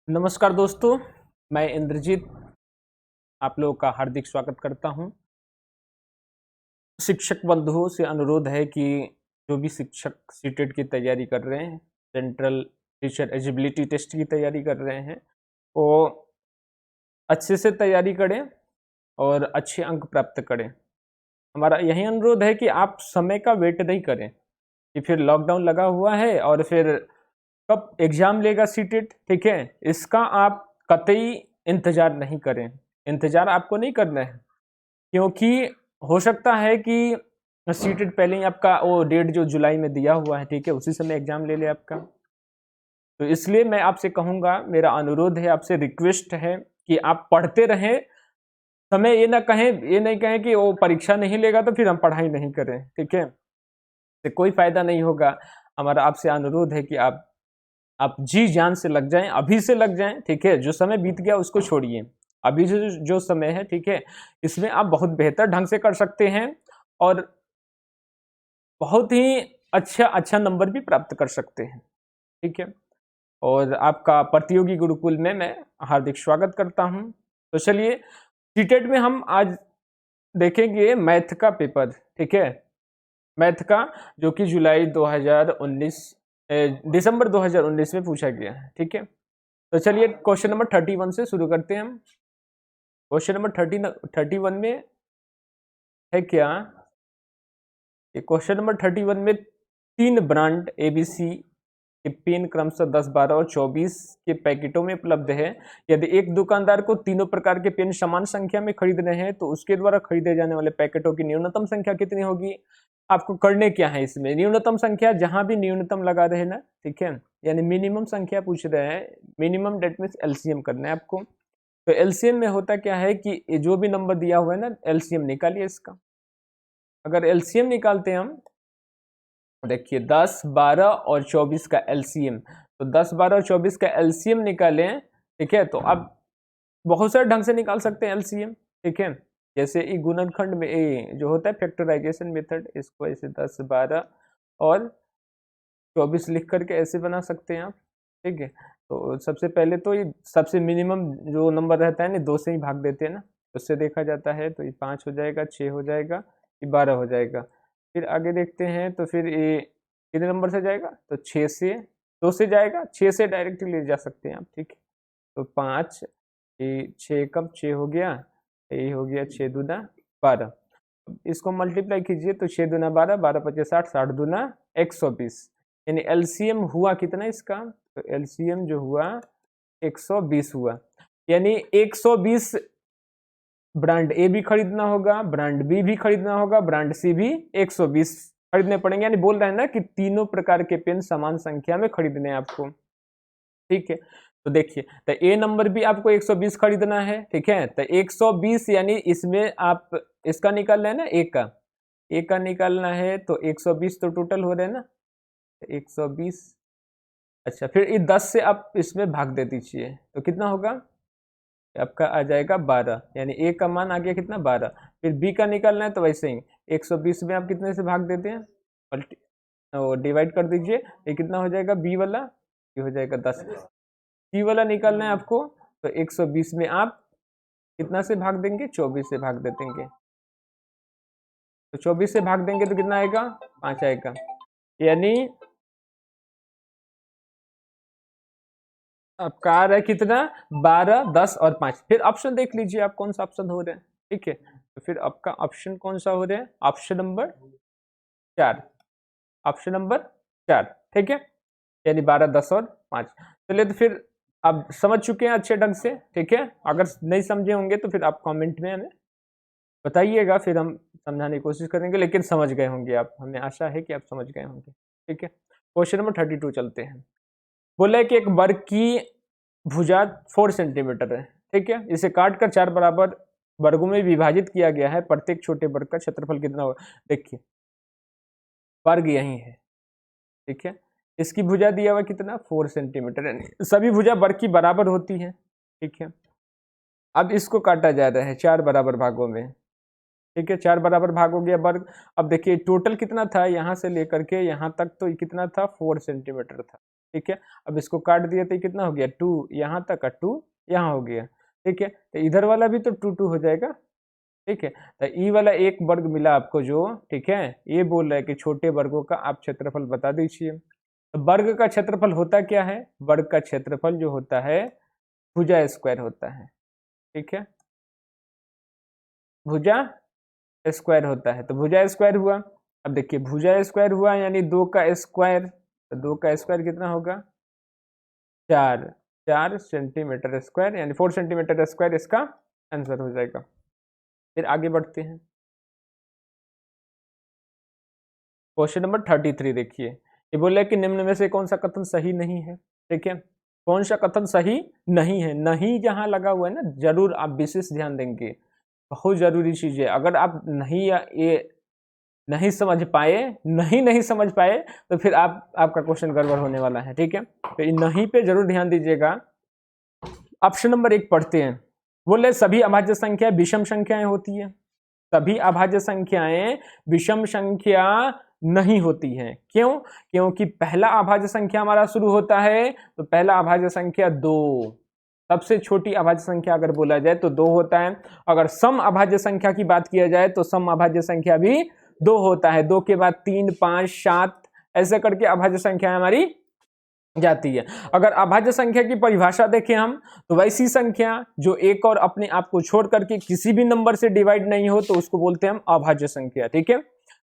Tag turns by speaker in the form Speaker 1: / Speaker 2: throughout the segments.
Speaker 1: नमस्कार दोस्तों, मैं इंद्रजीत आप लोगों का हार्दिक स्वागत करता हूं। शिक्षक बंधुओं से अनुरोध है कि जो भी शिक्षक सीटेट की तैयारी कर रहे हैं, सेंट्रल टीचर एलिजिबिलिटी टेस्ट की तैयारी कर रहे हैं, वो अच्छे से तैयारी करें और अच्छे अंक प्राप्त करें। हमारा यही अनुरोध है कि आप समय का वेट नहीं करें कि फिर लॉकडाउन लगा हुआ है और फिर कब एग्जाम लेगा सीटेट, ठीक है, इसका आप कतई इंतजार नहीं करें। इंतजार आपको नहीं करना है, क्योंकि हो सकता है कि सीटेट पहले ही आपका वो डेट जो जुलाई में दिया हुआ है, ठीक है, उसी समय एग्जाम ले ले आपका। तो इसलिए मैं आपसे कहूंगा, मेरा अनुरोध है, आपसे रिक्वेस्ट है कि आप पढ़ते रहें। समय ये ना कहें, ये नहीं कहें कि वो परीक्षा नहीं लेगा तो फिर हम पढ़ाई नहीं करें, ठीक है, तो कोई फायदा नहीं होगा। हमारा आपसे अनुरोध है कि आप जी जान से लग जाएं, अभी से लग जाएं, ठीक है। जो समय बीत गया उसको छोड़िए, अभी जो समय है, ठीक है, इसमें आप बहुत बेहतर ढंग से कर सकते हैं और बहुत ही अच्छा नंबर भी प्राप्त कर सकते हैं, ठीक है। और आपका प्रतियोगी गुरुकुल में मैं हार्दिक स्वागत करता हूं। तो चलिए, सीटेट में हम आज देखेंगे मैथ का पेपर, ठीक है, मैथ का, जो कि जुलाई 2019 दिसंबर 2019 में पूछा गया है, ठीक है। तो चलिए क्वेश्चन नंबर 31 से शुरू करते हैं हम। क्वेश्चन नंबर 31 में है क्या, क्वेश्चन नंबर 31 में 3 ब्रांड एबीसी के पेन क्रमशः 10, 12 और 24 के पैकेटों में उपलब्ध है। यदि एक दुकानदार को तीनों प्रकार के पेन समान संख्या में खरीदने हैं तो उसके द्वारा खरीदे जाने वाले पैकेटों की न्यूनतम संख्या कितनी होगी। आपको करने क्या है इसमें, न्यूनतम संख्या, जहां भी न्यूनतम लगा रहे ना, ठीक है, यानी मिनिमम संख्या पूछ रहे हैं, मिनिमम डेट मीन्स एलसीएम करना है आपको। तो एलसीएम में होता क्या है कि जो भी नंबर दिया हुआ है ना, एलसीएम निकालिए इसका। अगर एलसीएम निकालते हैं हम, देखिए 10, 12 और 24 का एलसीएम, तो 10, 12 और 24 का एलसीएम निकालें, ठीक है, तो आप बहुत सारे ढंग से निकाल सकते हैं एलसीएम, ठीक है। जैसे ये गुणनखंड में ये जो होता है फैक्टराइजेशन मेथड, इसको ऐसे 10, 12 और 24 लिख करके ऐसे बना सकते हैं आप, ठीक है। तो सबसे पहले तो ये सबसे मिनिमम जो नंबर रहता है ना, 2 से ही भाग देते हैं ना, उससे देखा जाता है। तो ये 5 हो जाएगा, 6 हो जाएगा, ये 12 हो जाएगा। फिर आगे देखते हैं, तो फिर ये कितने नंबर से जाएगा, तो 6 से, 2 से जाएगा, 6 से डायरेक्टली ले जा सकते हैं आप, ठीक है। तो 5, ये 6 कब 6 हो गया, ये हो गया 6 दूना 12। इसको मल्टीप्लाई कीजिए तो 6 दूना 12, 12 पचे 60, 60 दूना 120, यानी एलसीएम हुआ कितना इसका, तो एलसीएम जो हुआ 120 हुआ। यानी 120 ब्रांड ए भी खरीदना होगा, ब्रांड बी भी खरीदना होगा, ब्रांड सी भी 120 खरीदने पड़ेंगे। यानी बोल रहे हैं ना कि तीनों प्रकार के पेन समान संख्या में खरीदने हैं आपको, ठीक है। तो देखिए, तो ए नंबर भी आपको 120 खरीदना है, ठीक है। तो 120 यानी इसमें आप इसका निकाल रहे हैं ना, ए का निकालना है, तो 120 तो टोटल हो रहे हैं ना, 120। अच्छा, फिर ये 10 से आप इसमें भाग दे दीजिए, तो कितना होगा, आपका आ जाएगा 12, यानी ए का मान आ गया कितना, 12। फिर बी का निकालना है, तो वैसे ही 120 में आप कितने से भाग देते हैं, और डिवाइड कर दीजिए, ये कितना हो जाएगा बी वाला, ये हो जाएगा 10। सी वाला निकालना है आपको, तो 120 में आप कितना से भाग देंगे, 24 से भाग दे देंगे। तो 24 से भाग देंगे तो कितना आएगा, 5 आएगा। यानी आपका आ रहा है कितना, 12, 10 और 5। फिर ऑप्शन देख लीजिए आप कौन सा ऑप्शन हो रहा है, ठीक है। तो फिर आपका ऑप्शन कौन सा हो रहा है, ऑप्शन नंबर 4, ऑप्शन नंबर 4, ठीक है। यानी 12, 10 और 5। चलिए, तो फिर आप समझ चुके हैं अच्छे ढंग से, ठीक है। अगर नहीं समझे होंगे तो फिर आप कमेंट में हमें बताइएगा, फिर हम समझाने की कोशिश करेंगे, लेकिन समझ गए होंगे आप, हमें आशा है कि आप समझ गए होंगे, ठीक है। क्वेश्चन नंबर 32 चलते हैं। बोला है कि एक वर्ग की भुजा 4 सेंटीमीटर है, ठीक है, इसे काट कर 4 बराबर वर्गों में विभाजित किया गया है, प्रत्येक छोटे वर्ग का क्षेत्रफल कितना होगा। देखिए, वर्ग यही है, ठीक है, इसकी भुजा दिया हुआ कितना, 4 सेंटीमीटर, यानी सभी भुजा वर्ग की बराबर होती है, ठीक है। अब इसको काटा जा रहा है 4 बराबर भागों में, ठीक है, 4 बराबर भाग हो गया वर्ग। अब देखिए टोटल कितना था, यहां से लेकर के यहां तक, तो कितना था, 4 सेंटीमीटर था, ठीक है। अब इसको काट दिया तो कितना हो गया 2 यहाँ तक और 2 यहाँ हो गया, ठीक है। तो इधर वाला भी तो 2 2 हो जाएगा, ठीक है। तो ई वाला एक वर्ग मिला आपको जो, ठीक है, ये बोल रहा है कि छोटे वर्गों का आप क्षेत्रफल बता दीजिए। तो वर्ग का क्षेत्रफल होता क्या है, वर्ग का क्षेत्रफल जो होता है भुजा स्क्वायर होता है, ठीक है, भुजा स्क्वायर होता है। तो भुजा स्क्वायर हुआ, अब देखिए भुजा स्क्वायर हुआ यानी 2 का स्क्वायर, तो 2 का स्क्वायर कितना होगा 4 सेंटीमीटर स्क्वायर यानी 4 सेंटीमीटर स्क्वायर इसका आंसर हो जाएगा। फिर आगे बढ़ते हैं, क्वेश्चन नंबर 33 देखिए, ये बोला कि निम्न में से कौन सा कथन सही नहीं है, ठीक है। कौन सा कथन सही नहीं है, नहीं जहां लगा हुआ है ना जरूर आप विशेष ध्यान देंगे, बहुत जरूरी चीज है। अगर आप नहीं ये नहीं समझ पाए, नहीं समझ पाए तो फिर आपका क्वेश्चन गड़बड़ होने वाला है, ठीक है। तो इन नहीं पे जरूर ध्यान दीजिएगा। ऑप्शन नंबर 1 पढ़ते हैं, बोले सभी अभाज्य संख्या विषम संख्याएं होती है। सभी अभाज्य संख्याएं विषम संख्या नहीं होती हैं, क्यों? क्योंकि पहला अभाज्य संख्या हमारा शुरू होता है, तो पहला अभाज्य संख्या 2, सबसे छोटी अभाज्य संख्या अगर बोला जाए तो 2 होता है। अगर सम अभाज्य संख्या की बात किया जाए तो सम अभाज्य संख्या भी 2 होता है। 2 के बाद 3 5 7 ऐसे करके अभाज्य संख्या हमारी जाती है। अगर अभाज्य संख्या की परिभाषा देखें हम, तो वैसी संख्या जो एक और अपने आप को छोड़ करके किसी भी नंबर से डिवाइड नहीं हो तो उसको बोलते हैं हम अभाज्य संख्या, ठीक है।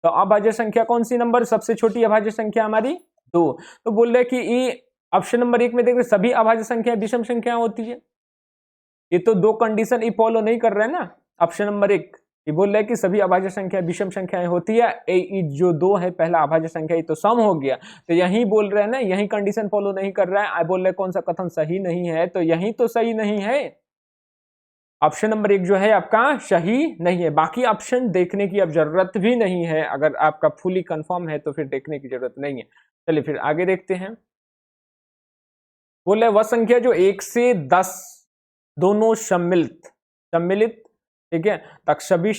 Speaker 1: तो अभाज्य संख्या कौन सी नंबर, सबसे छोटी अभाज्य संख्या हमारी 2। तो बोल रहे कि ये ऑप्शन नंबर 1 में देख रहे सभी अभाज्य संख्या विषम संख्या होती है, ये तो 2 कंडीशन ये फॉलो नहीं कर रहे हैं ना। ऑप्शन नंबर 1 ये बोल रहा है कि सभी अभाज्य संख्या विषम संख्याएं होती है, जो 2 है पहला अभाज्य संख्या ये तो सम हो गया, तो यही बोल रहे हैं ना, यही कंडीशन फॉलो नहीं कर रहा है। बोल रहे कौन सा कथन सही नहीं है, तो यही तो सही नहीं है। ऑप्शन नंबर 1 जो है आपका सही नहीं है, बाकी ऑप्शन देखने की अब जरूरत भी नहीं है। अगर आपका फुली कंफर्म है तो फिर देखने की जरूरत नहीं है। चलिए फिर आगे देखते हैं, बोले वह संख्या जो 1 से 10 दोनों सम्मिलित, ठीक है, तक सभी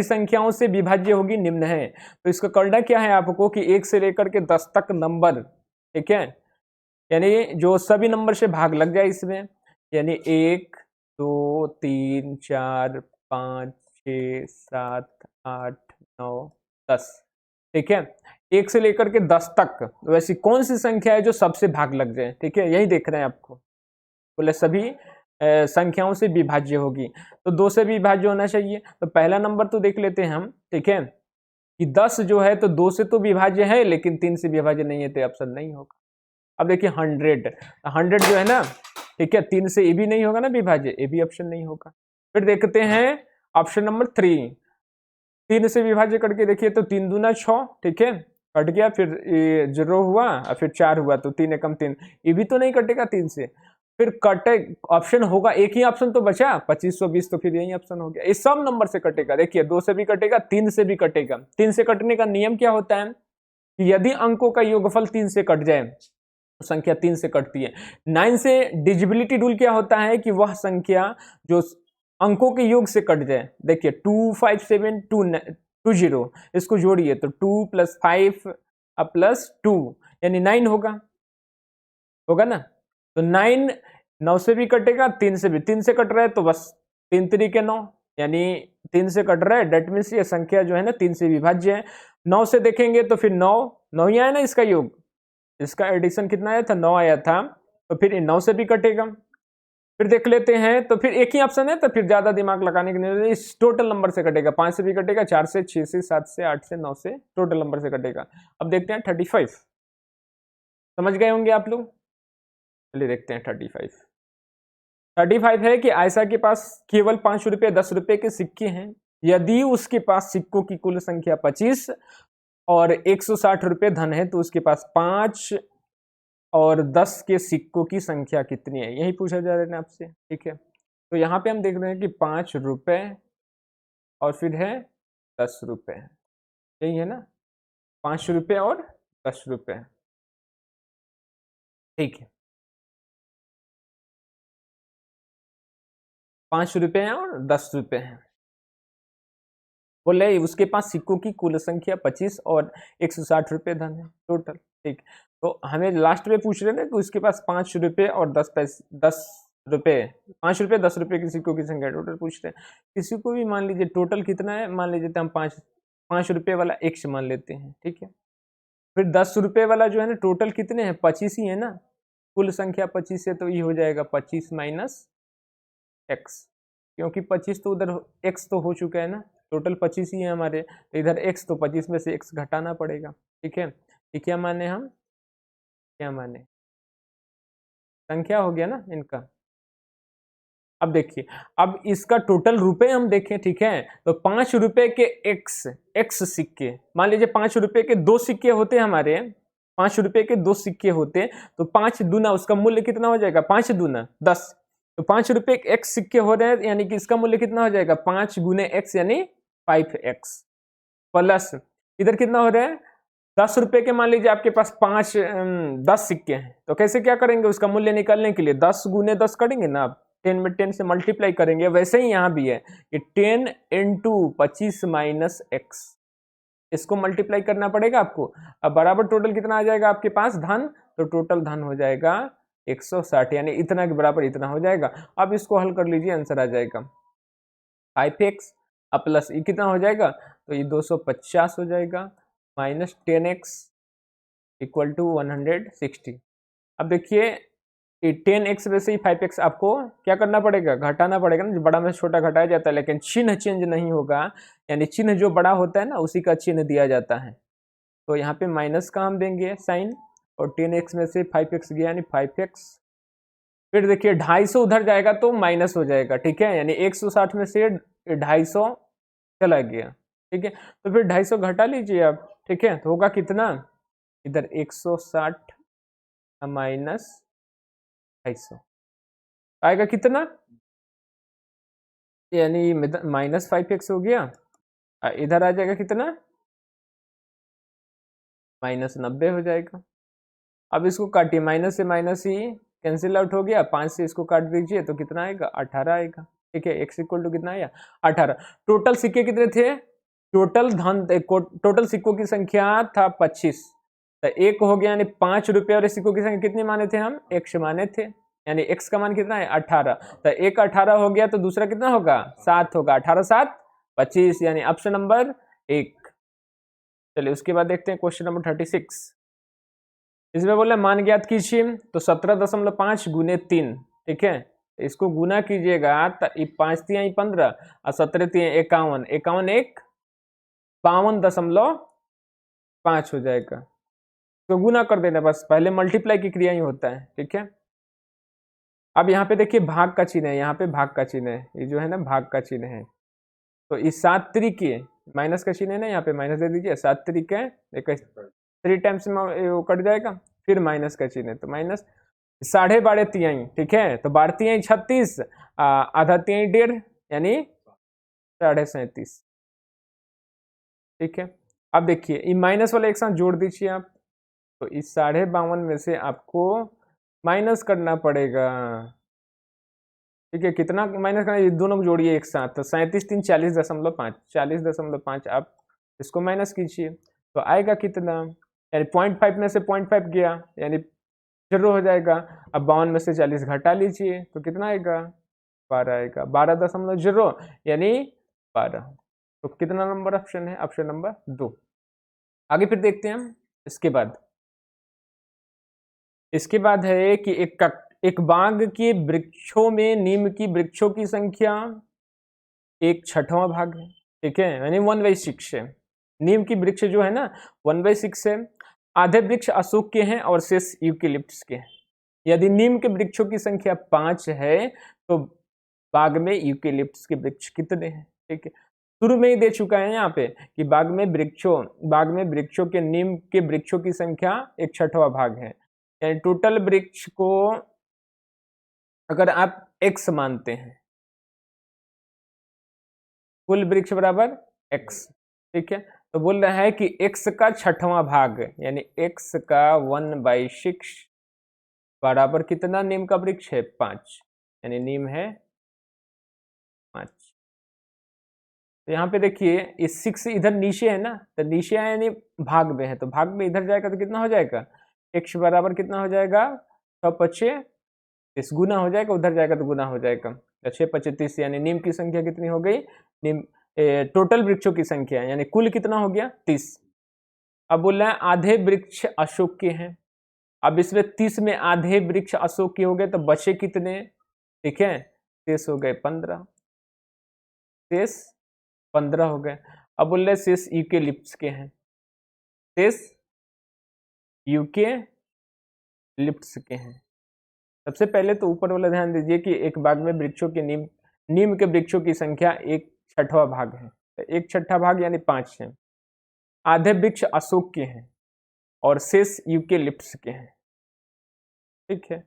Speaker 1: संख्याओं से विभाज्य होगी निम्न है। तो इसका करना क्या है आपको कि 1 से लेकर के 10 तक नंबर, ठीक है, यानी जो सभी नंबर से भाग लग जाए इसमें, यानी 1 2 3 4 5 6 7 8 9 10, ठीक है, 1 से लेकर के 10 तक वैसी कौन सी संख्या है जो सबसे भाग लग जाए, ठीक है, यही देख रहे हैं आपको। बोले सभी संख्याओं से विभाज्य होगी, तो 2 से भी विभाज्य होना चाहिए। तो पहला नंबर तो देख लेते हैं हम, ठीक है, कि 10 जो है तो 2 से तो विभाज्य है लेकिन 3 से विभाज्य नहीं है, तो ऑप्शन नहीं होगा। अब देखिए 100 जो है ना, ठीक है, 3 से ये भी नहीं होगा ना विभाज्य, ये भी ऑप्शन नहीं होगा। फिर देखते हैं ऑप्शन नंबर 3, 3 से विभाज्य करके देखिए तो 3 दूना 6, ठीक है, कट गया, फिर 0 हुआ और फिर 4 हुआ, तो 3 एकम 3, ये भी तो नहीं कटेगा 3 से। फिर कटे ऑप्शन होगा, एक ही ऑप्शन तो बचा 2520, तो फिर यही ऑप्शन हो गया। ये सब नंबर से कटेगा, देखिए 2 से भी कटेगा 3 से भी कटेगा। 3 से कटने का नियम क्या होता है कि यदि अंकों का योगफल 3 से कट जाए तो संख्या 3 से कटती है। 9 से डिजिबिलिटी रूल क्या होता है कि वह संख्या जो अंकों के योग से कट जाए, देखिए 2 5 7 2 0, इसको जोड़िए तो 2 + 5 + 2 यानी 9 होगा ना। तो 9 से भी कटेगा, 3 से भी, 3 से कट रहा है तो बस 3 3 के 9, यानी 3 से कट रहा है, डेट मीन्स ये संख्या जो है ना 3 से विभाज्य है। 9 से देखेंगे तो फिर 9 ही आया ना इसका योग, इसका एडिशन कितना आया था 9 आया था, तो फिर 9 से भी कटेगा। फिर देख लेते हैं, तो फिर एक ही ऑप्शन है तो फिर ज्यादा दिमाग लगाने की नहीं, इस टोटल नंबर से कटेगा। 5 से भी कटेगा, 4 से 6 से 7 से 8 से 9 से टोटल नंबर से कटेगा। अब देखते हैं 35, समझ गए होंगे आप लोग। चलिए देखते हैं 35 है कि आयशा के पास केवल 5 रुपये 10 रुपये के सिक्के हैं, यदि उसके पास सिक्कों की कुल संख्या 25 और 160 रुपये धन है तो उसके पास 5 और 10 के सिक्कों की संख्या कितनी है, यही पूछा जा रहा है आपसे, ठीक है। तो यहाँ पे हम देख रहे हैं कि 5 रुपये और फिर है 10 रुपये, यही है ना, 5 रुपये और 10 रुपये, ठीक है, 5 रुपये और 10 रुपये हैं। बोले उसके पास सिक्कों की कुल संख्या 25 और 160 रुपये धन है टोटल। ठीक। तो हमें लास्ट में पूछ रहे हैं ना कि उसके पास 5 रुपये और 10 पैसे, 10 रुपये, 5 रुपये 10 रुपये की सिक्कों की संख्या टोटल पूछ रहे हैं। किसी को भी मान लीजिए टोटल कितना है, मान लीजिए तो हम 5 रुपये वाला एक्स मान लेते हैं, ठीक है। फिर 10 रुपये वाला जो है ना टोटल कितने हैं, 25 ही है ना, कुल संख्या 25 है, तो ये हो जाएगा 25 माइनस एक्स, क्योंकि 25 तो उधर एक्स तो हो चुका है ना, टोटल 25 ही है हमारे, तो इधर एक्स, तो 25 में से एक्स घटाना पड़ेगा, ठीक है। ये क्या माने हम, क्या माने, संख्या हो गया ना इनका। अब देखिए, अब इसका टोटल रुपए हम देखें, ठीक है, तो 5 रुपए के एक्स सिक्के, मान लीजिए 5 रुपए के 2 सिक्के होते हमारे, 5 रुपए के 2 सिक्के होते, तो 5 दूना उसका मूल्य कितना हो जाएगा, 5 दूना 10, तो 5 रुपए के एक्स सिक्के हो रहे हैं, यानी कि इसका मूल्य कितना हो जाएगा, 5 गुने एक्स यानी 5x, प्लस इधर कितना हो रहा है, 10 रुपए के, मान लीजिए आपके पास 10 सिक्के हैं, तो कैसे क्या करेंगे उसका मूल्य निकालने के लिए 10 गुने 10 करेंगे ना आप, 10 में 10 से मल्टीप्लाई करेंगे। वैसे ही यहाँ भी है कि 10 इंटू 25 माइनस एक्स, इसको मल्टीप्लाई करना पड़ेगा आपको। अब बराबर टोटल कितना आ जाएगा आपके पास धन, तो टोटल धन हो जाएगा 160, यानी इतना के बराबर इतना हो जाएगा। अब इसको हल कर लीजिए, आंसर आ जाएगा 5x, अब प्लस ये कितना हो जाएगा, तो ये 250 हो जाएगा, माइनस 10x इक्वल टू 160। अब देखिए 10x में से ही 5x आपको क्या करना पड़ेगा, घटाना पड़ेगा ना, जो बड़ा में से छोटा घटाया जाता है, लेकिन चिन्ह चेंज नहीं होगा, यानी चिन्ह जो बड़ा होता है ना उसी का चिन्ह दिया जाता है। तो यहाँ पे माइनस का हम देंगे साइन, और 10x में से 5x गया यानी 5x, फिर देखिए 250 उधर जाएगा तो माइनस हो जाएगा, ठीक है, यानी 160 में से 250 चला गया, ठीक है, तो फिर 250 घटा लीजिए आप, ठीक है, तो होगा कितना, इधर 160 माइनस 250 आएगा कितना, यानी माइनस 5x हो गया, इधर आ जाएगा कितना, माइनस 90 हो जाएगा। अब इसको काटिए, माइनस से माइनस ही कैंसिल आउट हो गया, 5 से इसको काट दीजिए तो कितना आएगा, 18 आएगा, ठीक है, x इक्वल टू कितना आया, 18। टोटल सिक्के कितने थे, टोटल धन, टोटल सिक्कों की संख्या था 25, तो एक हो गया, यानी 5 रुपये और सिक्कों की संख्या कितने माने थे हम, x माने थे, यानी x का मान कितना है 18, तो एक 18 हो गया, तो दूसरा कितना होगा 7 होगा, 18 7 25, यानी ऑप्शन नंबर 1। चलिए उसके बाद देखते हैं क्वेश्चन नंबर 36। इसमें बोले मान ज्ञात कीजिए, तो 17.5 गुने 3, ठीक है, इसको गुना कीजिएगा, तो 5 3 15 और 17 3 51, 51 1 52.5 हो जाएगा, तो गुना कर देना, बस पहले मल्टीप्लाई की क्रिया ही होता है, ठीक है। अब यहाँ पे देखिए भाग का चिन्ह है, यहाँ पे भाग का चिन्ह है, ये जो है ना भाग का चिन्ह है, तो इस 7 तरीके माइनस का चिन्ह है ना, यहाँ पे माइनस दे दीजिए, 7 तरीके 3 टाइम्स में वो कट जाएगा, फिर माइनस का चिन्ह है, तो माइनस 12.5 तिहाई, ठीक है, तो 12 तिहाई 36, आधा तिहाई 1.5 यानी 37.5, ठीक है। अब देखिए ये माइनस वाला एक साथ जोड़ दीजिए आप, तो इस 52.5 में से आपको माइनस करना पड़ेगा, ठीक है, कितना माइनस करना, ये दोनों को जोड़िए एक साथ, तो 37 3 40.5, 40.5 आप इसको माइनस कीजिए, तो आएगा कितना, यानी 0.5 में से 0.5 गया, यानी 0 हो जाएगा। अब 52 में से 40 घटा लीजिए, तो कितना आएगा 12 आएगा, 12.0 यानी 12, तो कितना नंबर ऑप्शन है, ऑप्शन नंबर 2। आगे फिर देखते हैं हम, इसके बाद है कि एक बाग के वृक्षों में नीम की वृक्षों की संख्या 1/6 भाग है, ठीक है, यानी 1/6 है। नीम की वृक्ष जो है ना 1/6 है, आधे वृक्ष अशोक के हैं और शेष यूकेलिप्टस के हैं। यदि नीम के वृक्षों की संख्या 5 है तो बाग में यूकेलिप्टस के वृक्ष कितने हैं, ठीक है, शुरू में ही दे चुका है यहाँ पे कि बाग में वृक्षों के नीम के वृक्षों की संख्या 1/6 भाग है, यानी टोटल वृक्ष को अगर आप x मानते हैं, कुल वृक्ष बराबर x, ठीक है, तो बोल रहा है कि x का 6वां भाग यानी x का 1/6 बराबर कितना नीम का वृक्ष है 5, यानी नीम है 5। तो यहाँ पे देखिए ये 6 इधर नीचे है ना, तो नीचे है यानी भाग में है, तो भाग में इधर जाएगा तो कितना हो जाएगा, x बराबर कितना हो जाएगा, 6×5 गुना हो जाएगा, उधर जाएगा तो गुना हो जाएगा, तो 6×5 यानी नीम की संख्या कितनी हो गई, नीम टोटल वृक्षों की संख्या यानी कुल कितना हो गया 30। अब बोल रहा है आधे वृक्ष अशोक के हैं, अब इसमें 30 में आधे वृक्ष अशोक के हो गए तो बचे कितने, ठीक है, शेष हो गए 15, शेष 15 हो गए। अब बोल रहे शेष यूकेलिप्टस के हैं, शेष यूकेलिप्टस के हैं। सबसे पहले तो ऊपर वाला ध्यान दीजिए कि एक भाग में वृक्षों के नीम के वृक्षों की संख्या 1/6 भाग है, तो 1/6 भाग यानी 5 है, आधे वृक्ष अशोक के हैं और शेष यूकेलिप्टस के हैं, ठीक है।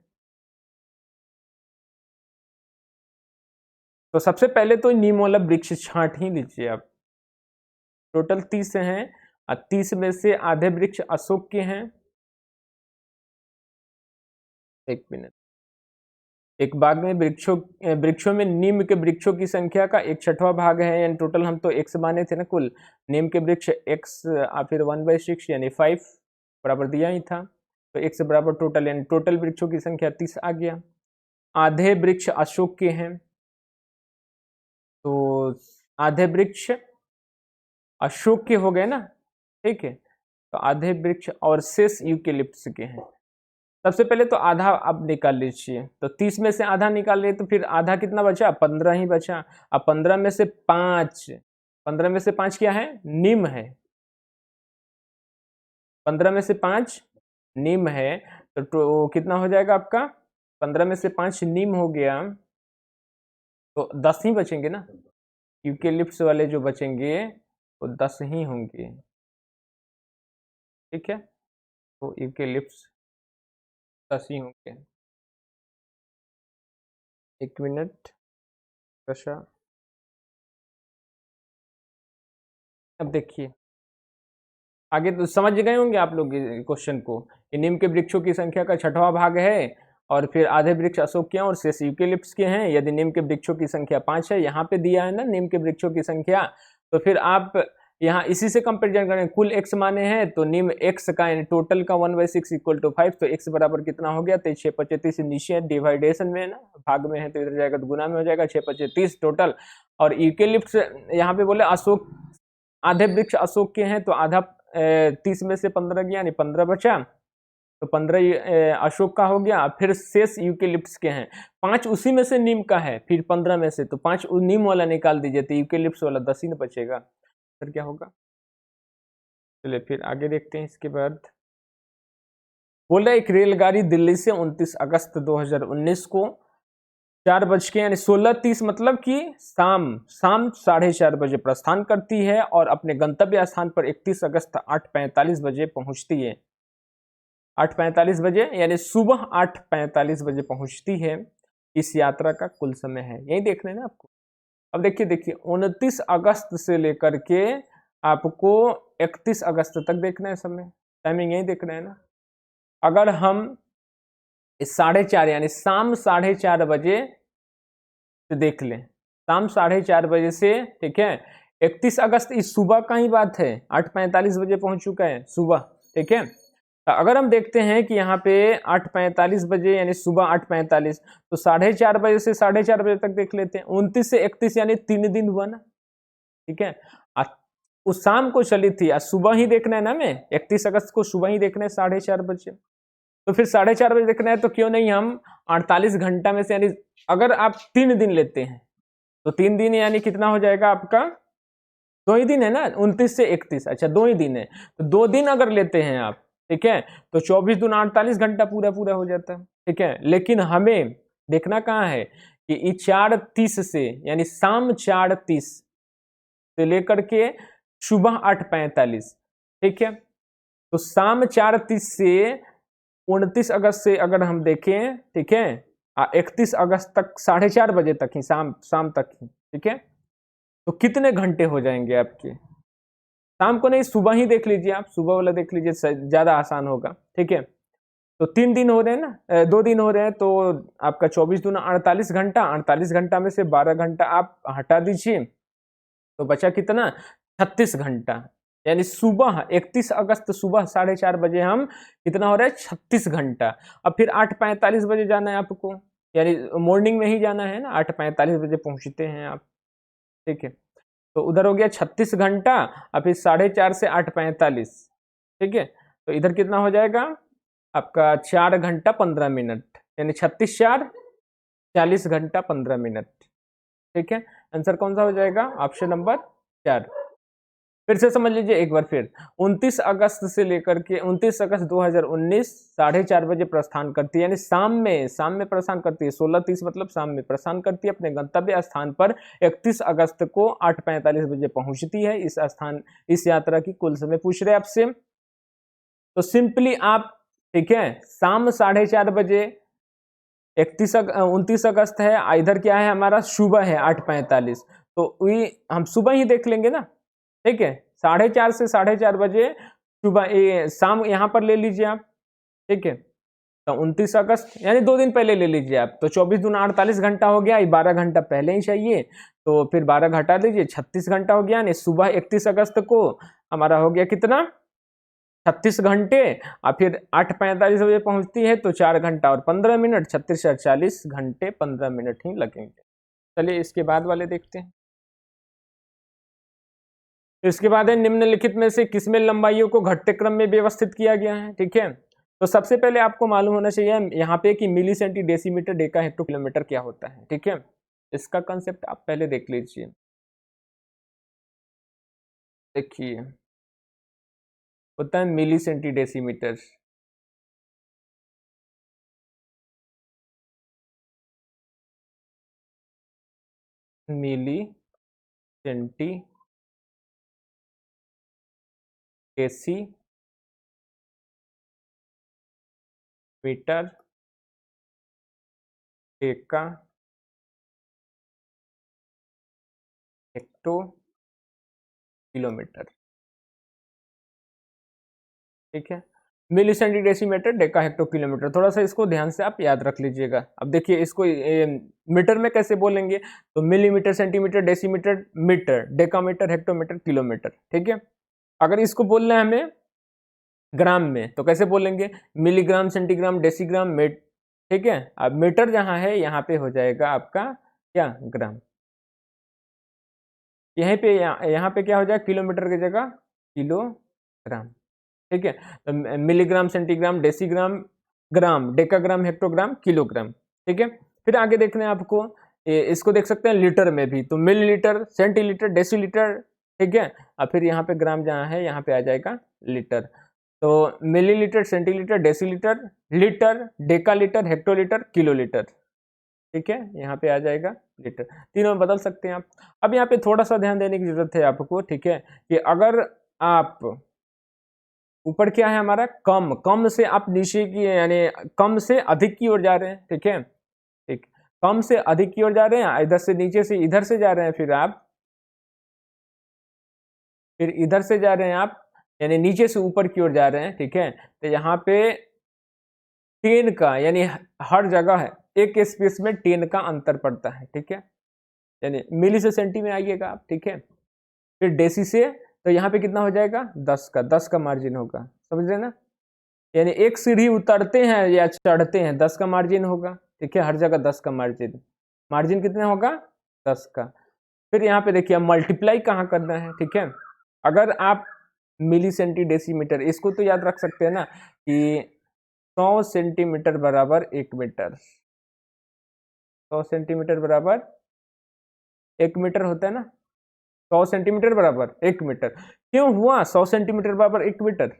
Speaker 1: तो सबसे पहले तो नीम वाला वृक्ष छांट ही लीजिए आप, टोटल 30 हैं और 30 में से आधे वृक्ष अशोक के हैं, एक मिनट, एक बाग में वृक्षों में नीम के वृक्षों की संख्या का 1/6 भाग है, यानी टोटल हम तो x माने थे ना, कुल नीम के वृक्ष x फिर 1/6 यानी 5 बराबर दिया ही था, तो x बराबर टोटल यानी टोटल वृक्षों की संख्या 30 आ गया। आधे वृक्ष अशोक के हैं, तो आधे वृक्ष अशोक के हो गए ना, ठीक है, तो आधे वृक्ष और शेष यूकेलिप्टस के हैं। सबसे पहले तो आधा अब निकाल लीजिए, तो 30 में से आधा निकाल लिए तो फिर आधा कितना बचा, 15 ही बचा। अब 15 में से 5 क्या है, नीम है, 15 में से 5 नीम है, तो कितना हो जाएगा आपका, 15 में से 5 नीम हो गया, तो 10 ही बचेंगे ना, यूकेलिप्टस वाले जो बचेंगे वो 10 ही होंगे, ठीक है, तो यूकेलिप्टस 10 ही होंगे। एक मिनट, अच्छा अब देखिए आगे तो समझ गए होंगे आप लोग क्वेश्चन को, कि नीम के वृक्षों की संख्या का 6वां भाग है और फिर आधे वृक्ष अशोक के हैं और शेष यूकेलिप्टस के हैं, यदि नीम के वृक्षों की संख्या 5 है, यहाँ पे दिया है ना नीम के वृक्षों की संख्या, तो फिर आप यहाँ इसी से कंपेरिजन करें, कुल x माने हैं तो नीम x का यानी टोटल का 1/6 इक्वल टू 5, तो x बराबर कितना हो गया, तो 6×25 नीचे डिवाइडेशन में ना, भाग में है तो इधर जाएगा तो गुना में हो जाएगा, 6×25 टोटल। और यूकेलिप्टस यहाँ पे बोले अशोक, आधे वृक्ष अशोक के हैं, तो आधा 30 में से 15 गया यानी 15 बचा, तो 15 अशोक का हो गया, फिर शेष यूकेलिप्टस के हैं, 5 उसी में से नीम का है, फिर 15 में से तो 5 नीम वाला निकाल दीजिए, तो यूकेलिप्टस वाला 10 ही बचेगा, फिर क्या होगा। चलिए फिर आगे देखते हैं। इसके बाद बोल रहा है एक रेलगाड़ी दिल्ली से 29 अगस्त 2019 को 4 बज के यानी 16:30 मतलब कि शाम 4:30 बजे प्रस्थान करती है और अपने गंतव्य स्थान पर 31 अगस्त 8:45 बजे पहुंचती है। 8:45 बजे यानी सुबह 8:45 बजे पहुंचती है। इस यात्रा का कुल समय है, यही देखना है ना आपको। अब देखिए 29 अगस्त से लेकर के आपको 31 अगस्त तक देखना है समय, टाइमिंग यही देखना है ना। अगर हम 4:30 यानी शाम 4:30 बजे से देख लें, शाम 4:30 बजे से, ठीक है, 31 अगस्त इस सुबह का ही बात है, 8:45 बजे पहुंच चुका है सुबह, ठीक है। तो अगर हम देखते हैं कि यहाँ पे 8:45 बजे यानी सुबह 8:45, तो 4:30 बजे से 4:30 बजे तक देख लेते हैं, 29 से 31 यानी 3 दिन हुआ ना, ठीक है। उस शाम को चली थी, आज सुबह ही देखना है ना, हमें 31 अगस्त को सुबह ही देखना है 4:30 बजे, तो फिर 4:30 बजे देखना है, तो क्यों नहीं हम 48 घंटा में से, यानी अगर आप 3 दिन लेते हैं तो 3 दिन यानी कितना हो जाएगा आपका, 2 ही दिन है ना, 29 से 31, अच्छा 2 ही दिन है, तो 2 दिन अगर लेते हैं आप, ठीक है, तो 24 दूना 48 घंटा पूरा पूरा हो जाता है, ठीक है। लेकिन हमें देखना कहाँ है कि 4:30 से यानी शाम 4:30 से लेकर के सुबह 8:45, ठीक है, तो शाम 4:30 से 29 अगस्त से अगर हम देखें, ठीक है, 31 अगस्त तक 4:30 बजे तक ही, शाम तक ही, ठीक है, तो कितने घंटे हो जाएंगे आपके, शाम को नहीं सुबह ही देख लीजिए आप, सुबह वाला देख लीजिए, ज्यादा आसान होगा, ठीक है। तो 3 दिन हो रहे हैं ना, 2 दिन हो रहे हैं, तो आपका 24 दूना 48 घंटा, 48 घंटा में से 12 घंटा आप हटा दीजिए, तो बचा कितना, 36 घंटा। यानी सुबह 31 अगस्त सुबह 4:30 बजे हम कितना हो रहा है, 36 घंटा। अब फिर 8:45 बजे जाना है आपको, यानी मॉर्निंग में ही जाना है ना, 8:45 बजे पहुंचते हैं आप, ठीक है। तो उधर हो गया 36 घंटा, और फिर 4:30 से 8:45, ठीक है। तो इधर कितना हो जाएगा आपका, 4 घंटा 15 मिनट, यानी 36 4 40 घंटा 15 मिनट, ठीक है। आंसर कौन सा हो जाएगा, ऑप्शन नंबर 4। फिर से समझ लीजिए एक बार फिर, 29 अगस्त से लेकर के 29 अगस्त 2019 4:30 बजे प्रस्थान करती है, यानी शाम में प्रस्थान करती है, 16:30 मतलब शाम में प्रस्थान करती है अपने गंतव्य स्थान पर। 31 अगस्त को 8:45 बजे पहुंचती है इस स्थान, इस यात्रा की कुल समय पूछ रहे आपसे। तो सिंपली आप, ठीक है, शाम 4:30 बजे 29 अगस्त है, इधर क्या है हमारा, सुबह है 8:45, तो वही हम सुबह ही देख लेंगे ना, ठीक है। 4:30 से 4:30 बजे सुबह, शाम यहाँ पर ले लीजिए आप, ठीक है। तो 29 अगस्त यानी 2 दिन पहले ले लीजिए आप, तो 24 दूना 48 घंटा हो गया, 12 घंटा पहले ही चाहिए, तो फिर 12 घटा दीजिए, 36 घंटा हो गया। यानी सुबह 31 अगस्त को हमारा हो गया कितना, 36 घंटे, और फिर 8:45 बजे पहुंचती है, तो 4 घंटा और 15 मिनट, 36 और 40 घंटे 15 मिनट ही लगेंगे। चलिए इसके बाद वाले देखते हैं। इसके बाद है, निम्नलिखित में से किसमें लंबाइयों को घटते क्रम में व्यवस्थित किया गया है, ठीक है। तो सबसे पहले आपको मालूम होना चाहिए यहाँ पे कि milli centi decimetre deca hecto kilometre क्या होता है, ठीक है। इसका कंसेप्ट आप पहले देख लीजिए। देखिए, होता है milli centi decimetre, milli centi decimetre deca hecto kilometre, ठीक है। Milli centi decimetre deca hecto kilometre, थोड़ा सा इसको ध्यान से आप याद रख लीजिएगा। अब देखिए इसको मीटर में कैसे बोलेंगे, तो millimetre, centimetre, decimetre, metre, decametre, hectometre, kilometre, ठीक है। अगर इसको बोलना है हमें ग्राम में, तो कैसे बोलेंगे, मिलीग्राम, सेंटीग्राम, डेसीग्राम, मीट, ठीक है। अब मीटर जहां है यहाँ पे हो जाएगा आपका क्या, ग्राम। यहीं पे यहाँ पे क्या हो जाएगा, किलोमीटर की जगह किलोग्राम, ठीक है। तो मिलीग्राम, सेंटीग्राम, डेसीग्राम, ग्राम, डेकाग्राम, हेक्टोग्राम, किलोग्राम, ठीक है। फिर आगे देखना है आपको, इसको देख सकते हैं लीटर में भी, तो मिलीलीटर, सेंटीलीटर, डेसीलीटर, ठीक है। और फिर यहाँ पे ग्राम जहाँ है यहाँ पे आ जाएगा लीटर। तो millilitre, centilitre, decilitre, litre, decalitre, hectolitre, kilolitre, ठीक है। यहाँ पे आ जाएगा लीटर, तीनों में बदल सकते हैं आप। अब यहाँ पे थोड़ा सा ध्यान देने की जरूरत है आपको, ठीक है, कि अगर आप ऊपर क्या है हमारा, कम, कम से आप नीचे की, यानी कम से अधिक की ओर जा रहे हैं, ठीक है, ठीक, कम से अधिक की ओर जा रहे हैं, इधर से नीचे से इधर से जा रहे हैं, फिर इधर से जा रहे हैं आप, यानी नीचे से ऊपर की ओर जा रहे हैं, ठीक है। तो यहाँ पे 10 का, यानी हर जगह है एक स्पेस में 10 का अंतर पड़ता है, ठीक है। यानी मिली से सेंटी में आइएगा आप, ठीक है। फिर डेसी से, तो यहाँ पे कितना हो जाएगा, 10 का मार्जिन होगा, समझ रहे ना। यानी एक सीढ़ी उतरते हैं या चढ़ते हैं, 10 का मार्जिन होगा, ठीक है, हर जगह 10 का मार्जिन, मार्जिन कितना होगा, 10 का। फिर यहाँ पे देखिए मल्टीप्लाई कहाँ करना है, ठीक है। अगर आप मिली सेंटी डेसीमीटर, इसको तो याद रख सकते हैं ना कि 100 सेंटीमीटर बराबर 1 मीटर, 100 सेंटीमीटर बराबर 1 मीटर होता है ना, 100 सेंटीमीटर बराबर 1 मीटर। क्यों हुआ 100 सेंटीमीटर बराबर 1 मीटर,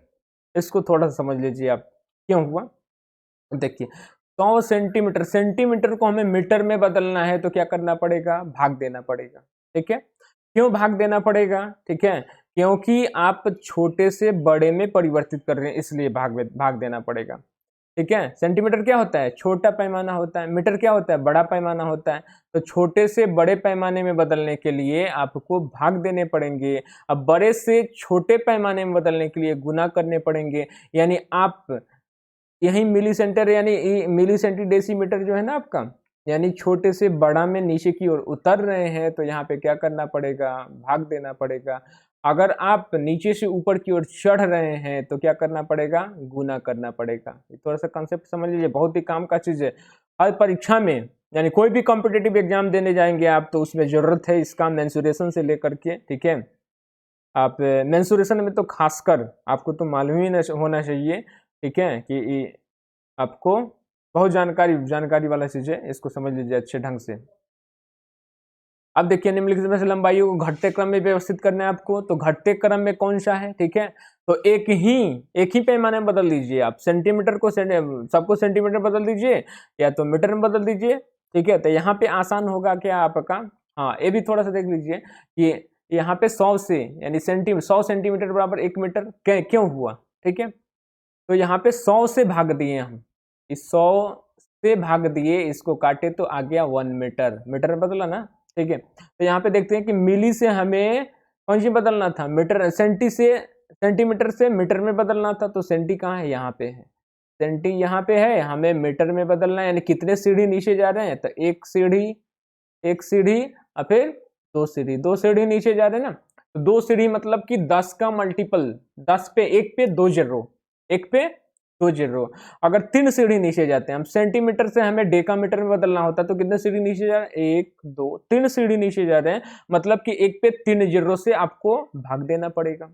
Speaker 1: इसको थोड़ा सा समझ लीजिए आप, क्यों हुआ। देखिए 100 सेंटीमीटर, सेंटीमीटर को हमें मीटर में बदलना है, तो क्या करना पड़ेगा, भाग देना पड़ेगा, ठीक है। क्यों भाग देना पड़ेगा, ठीक है, क्योंकि आप छोटे से बड़े में परिवर्तित कर रहे हैं, इसलिए भाग देना पड़ेगा, ठीक है। सेंटीमीटर क्या होता है, छोटा पैमाना होता है, मीटर क्या होता है, बड़ा पैमाना होता है। तो छोटे से बड़े पैमाने में बदलने के लिए आपको भाग देने पड़ेंगे, अब बड़े से छोटे पैमाने में बदलने के लिए गुना करने पड़ेंगे। यानी आप यही मिली सेंटर, यानी मिली सेंटी डेसीमीटर जो है ना आपका, यानी छोटे से बड़ा में नीचे की ओर उतर रहे हैं तो यहाँ पे क्या करना पड़ेगा, भाग देना पड़ेगा। अगर आप नीचे से ऊपर की ओर चढ़ रहे हैं तो क्या करना पड़ेगा, गुना करना पड़ेगा। थोड़ा सा कंसेप्ट समझ लीजिए, बहुत ही काम का चीज है। हर परीक्षा में, यानी कोई भी कॉम्पिटेटिव एग्जाम देने जाएंगे आप तो उसमें जरूरत है इसका, मेंसुरेशन से लेकर के, ठीक है। आप मेंसुरेशन में तो खासकर आपको तो मालूम ही होना चाहिए, ठीक है, कि आपको बहुत जानकारी वाला चीज है, इसको समझ लीजिए अच्छे ढंग से। अब देखिए निम्नलिखित में से लंबाइयों को घटते क्रम में व्यवस्थित करना है आपको, तो घटते क्रम में कौन सा है, ठीक है। तो एक ही पैमाने में बदल दीजिए आप, सेंटीमीटर को सबको सेंटीमीटर बदल दीजिए या तो मीटर में बदल दीजिए, ठीक है। तो यहाँ पे आसान होगा क्या आपका, हाँ ये भी थोड़ा सा देख लीजिए कि यहाँ पे 100 से यानी 100 सेंटीमीटर बराबर 1 मीटर क्यों हुआ, ठीक है। तो यहाँ पे 100 से भाग दिए हम, इस 100 से भाग दिए, इसको काटे तो आ गया 1 मीटर, मीटर में बदला ना, ठीक है। तो यहाँ पे देखते हैं कि मिली से हमें कौन सी बदलना था, मीटर, सेंटीमीटर से मीटर में बदलना था। तो सेंटी कहाँ है, यहाँ पे है, सेंटी यहाँ पे है, हमें मीटर में बदलना है। यानी कितने सीढ़ी नीचे जा रहे हैं, तो एक सीढ़ी और फिर दो सीढ़ी नीचे जा रहे हैं ना। तो 2 सीढ़ी मतलब कि 10 का मल्टीपल, 10 पे 1 पे 2 जीरो, 1 पे 2 जीरो। अगर 3 सीढ़ी नीचे जाते हैं हम, सेंटीमीटर से हमें डेकामीटर में बदलना होता है, तो कितने सीढ़ी नीचे जा रहे हैं, 1 2 3 सीढ़ी नीचे जा रहे हैं, मतलब कि 1 पे 3 जीरो से आपको भाग देना पड़ेगा।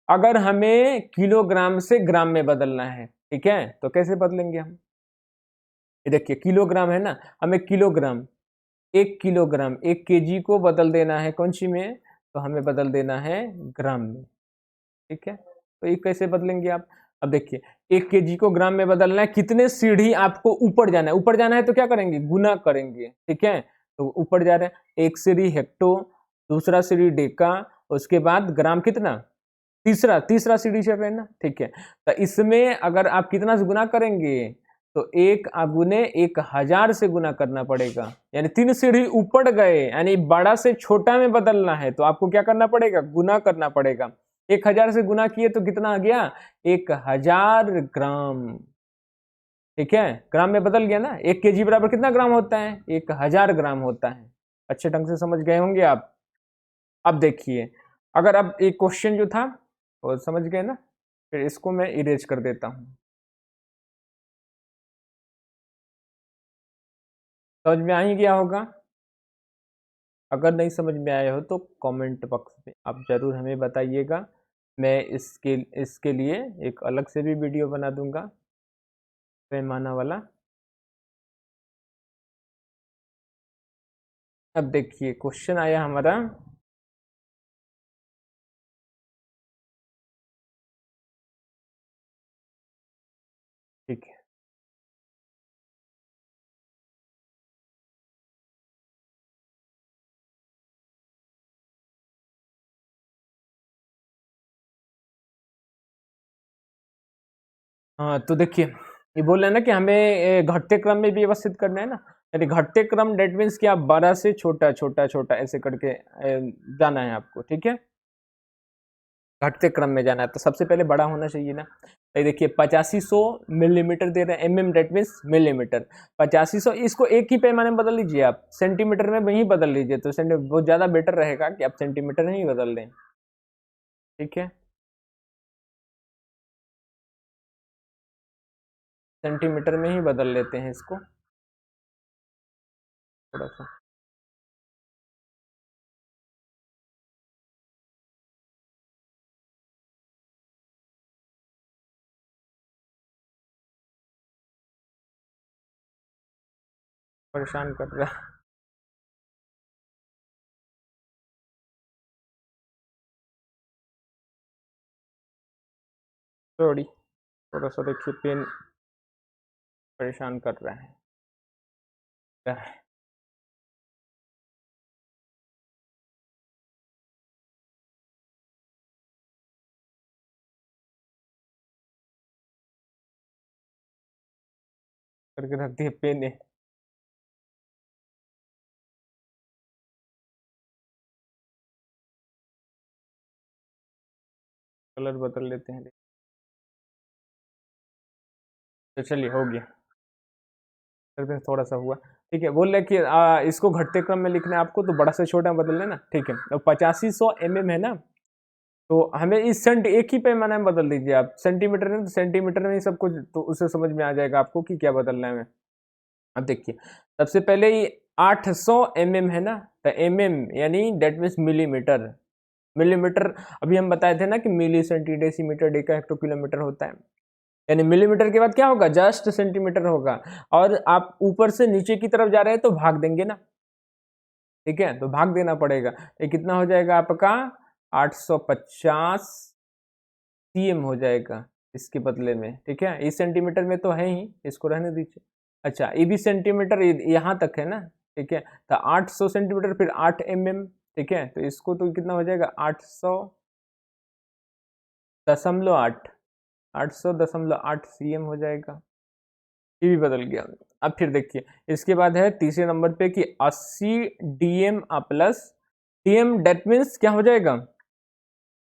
Speaker 1: अगर हमें किलोग्राम से ग्राम में बदलना है, ठीक है, तो कैसे बदलेंगे हम, ये देखिए किलोग्राम है ना, हमें किलोग्राम, 1 केजी को बदल देना है कौन सी में, तो हमें बदल देना है ग्राम में, ठीक है। तो ये कैसे बदलेंगे आप, अब देखिए 1 केजी को ग्राम में बदलना है, कितने सीढ़ी आपको ऊपर जाना है, ऊपर जाना है तो क्या करेंगे, गुना करेंगे, ठीक है। तो ऊपर जा रहे हैं, 1 सीढ़ी हेक्टो, दूसरा सीढ़ी डेका, उसके बाद ग्राम कितना, तीसरा सीढ़ी चल रहे हैं ना, ठीक है। तो इसमें अगर आप कितना से गुना करेंगे, तो 1 गुने 1000 से गुना करना पड़ेगा। यानी 3 सीढ़ी ऊपर गए, यानी बड़ा से छोटा में बदलना है तो आपको क्या करना पड़ेगा, गुना करना पड़ेगा। 1000 से गुना किए तो कितना आ गया, 1000 ग्राम, ठीक है। ग्राम में बदल गया ना, 1 केजी बराबर कितना ग्राम होता है, 1000 ग्राम होता है। अच्छे ढंग से समझ गए होंगे आप। अब देखिए, अगर अब एक क्वेश्चन जो था वो समझ गए ना, फिर इसको मैं इरेज कर देता हूं। समझ में आ ही गया होगा। अगर नहीं समझ में आया हो तो कमेंट बॉक्स में आप जरूर हमें बताइएगा, मैं इसके लिए एक अलग से भी वीडियो बना दूंगा पैमाना वाला। अब देखिए क्वेश्चन आया हमारा, ठीक है। हाँ तो देखिए, ये बोल रहे हैं ना कि हमें घटते क्रम में भी व्यवस्थित करना है ना। यानी घटते क्रम डेट मीन्स कि आप बड़ा से छोटा छोटा छोटा ऐसे करके जाना है आपको, ठीक है। घटते क्रम में जाना है तो सबसे पहले बड़ा होना चाहिए ना। तो देखिए 8500 मिलीमीटर दे रहे हैं, एमएम डेट मीन्स मिलीमीटर। 8500 इसको एक ही पैमाने में बदल लीजिए आप, सेंटीमीटर में वही बदल लीजिए, तो बहुत ज्यादा बेटर रहेगा कि आप सेंटीमीटर में ही बदल दें, ठीक है। सेंटीमीटर में ही बदल लेते हैं इसको थोड़ा सा। परेशान कर रहा है, सॉरी, थोड़ा सा देखिए पेन परेशान कर रहा है, क्या है? करके रख दिए पेन ने। कलर बदल लेते हैं, तो चलिए हो गया, थोड़ा सा हुआ। ठीक है, बोल रहे कि इसको घटते क्रम में लिखना है आपको, तो बड़ा से छोटा बदल लेना। ठीक है, तो 8500 mm है ना, तो हमें इस एक ही पैमाने में बदल दीजिए आप। सेंटीमीटर में तो सेंटीमीटर में ही सब कुछ, तो उससे समझ में आ जाएगा आपको कि क्या बदलना है हमें। अब देखिए, सबसे पहले ये 800 mm है ना, तो mm यानी डेट मीन्स मिलीमीटर। मिलीमीटर अभी हम बताए थे ना कि milli, centi, decimetre, deca, hecto, kilometre होता है। यानी मिलीमीटर के बाद क्या होगा, जस्ट सेंटीमीटर होगा। और आप ऊपर से नीचे की तरफ जा रहे हैं तो भाग देंगे ना, ठीक है, तो भाग देना पड़ेगा। ये कितना हो जाएगा आपका, 850 cm हो जाएगा इसके बदले में। ठीक है, इस सेंटीमीटर में तो है ही, इसको रहने दीजिए। अच्छा, ये भी सेंटीमीटर यहाँ तक है ना, ठीक है, तो 800 सेंटीमीटर फिर 8 mm। ठीक है, तो इसको तो कितना हो जाएगा, 800.8 cm हो जाएगा। ये भी बदल गया। अब फिर देखिए, इसके बाद है तीसरे नंबर पे कि 80 dm plus dm, that means क्या हो जाएगा,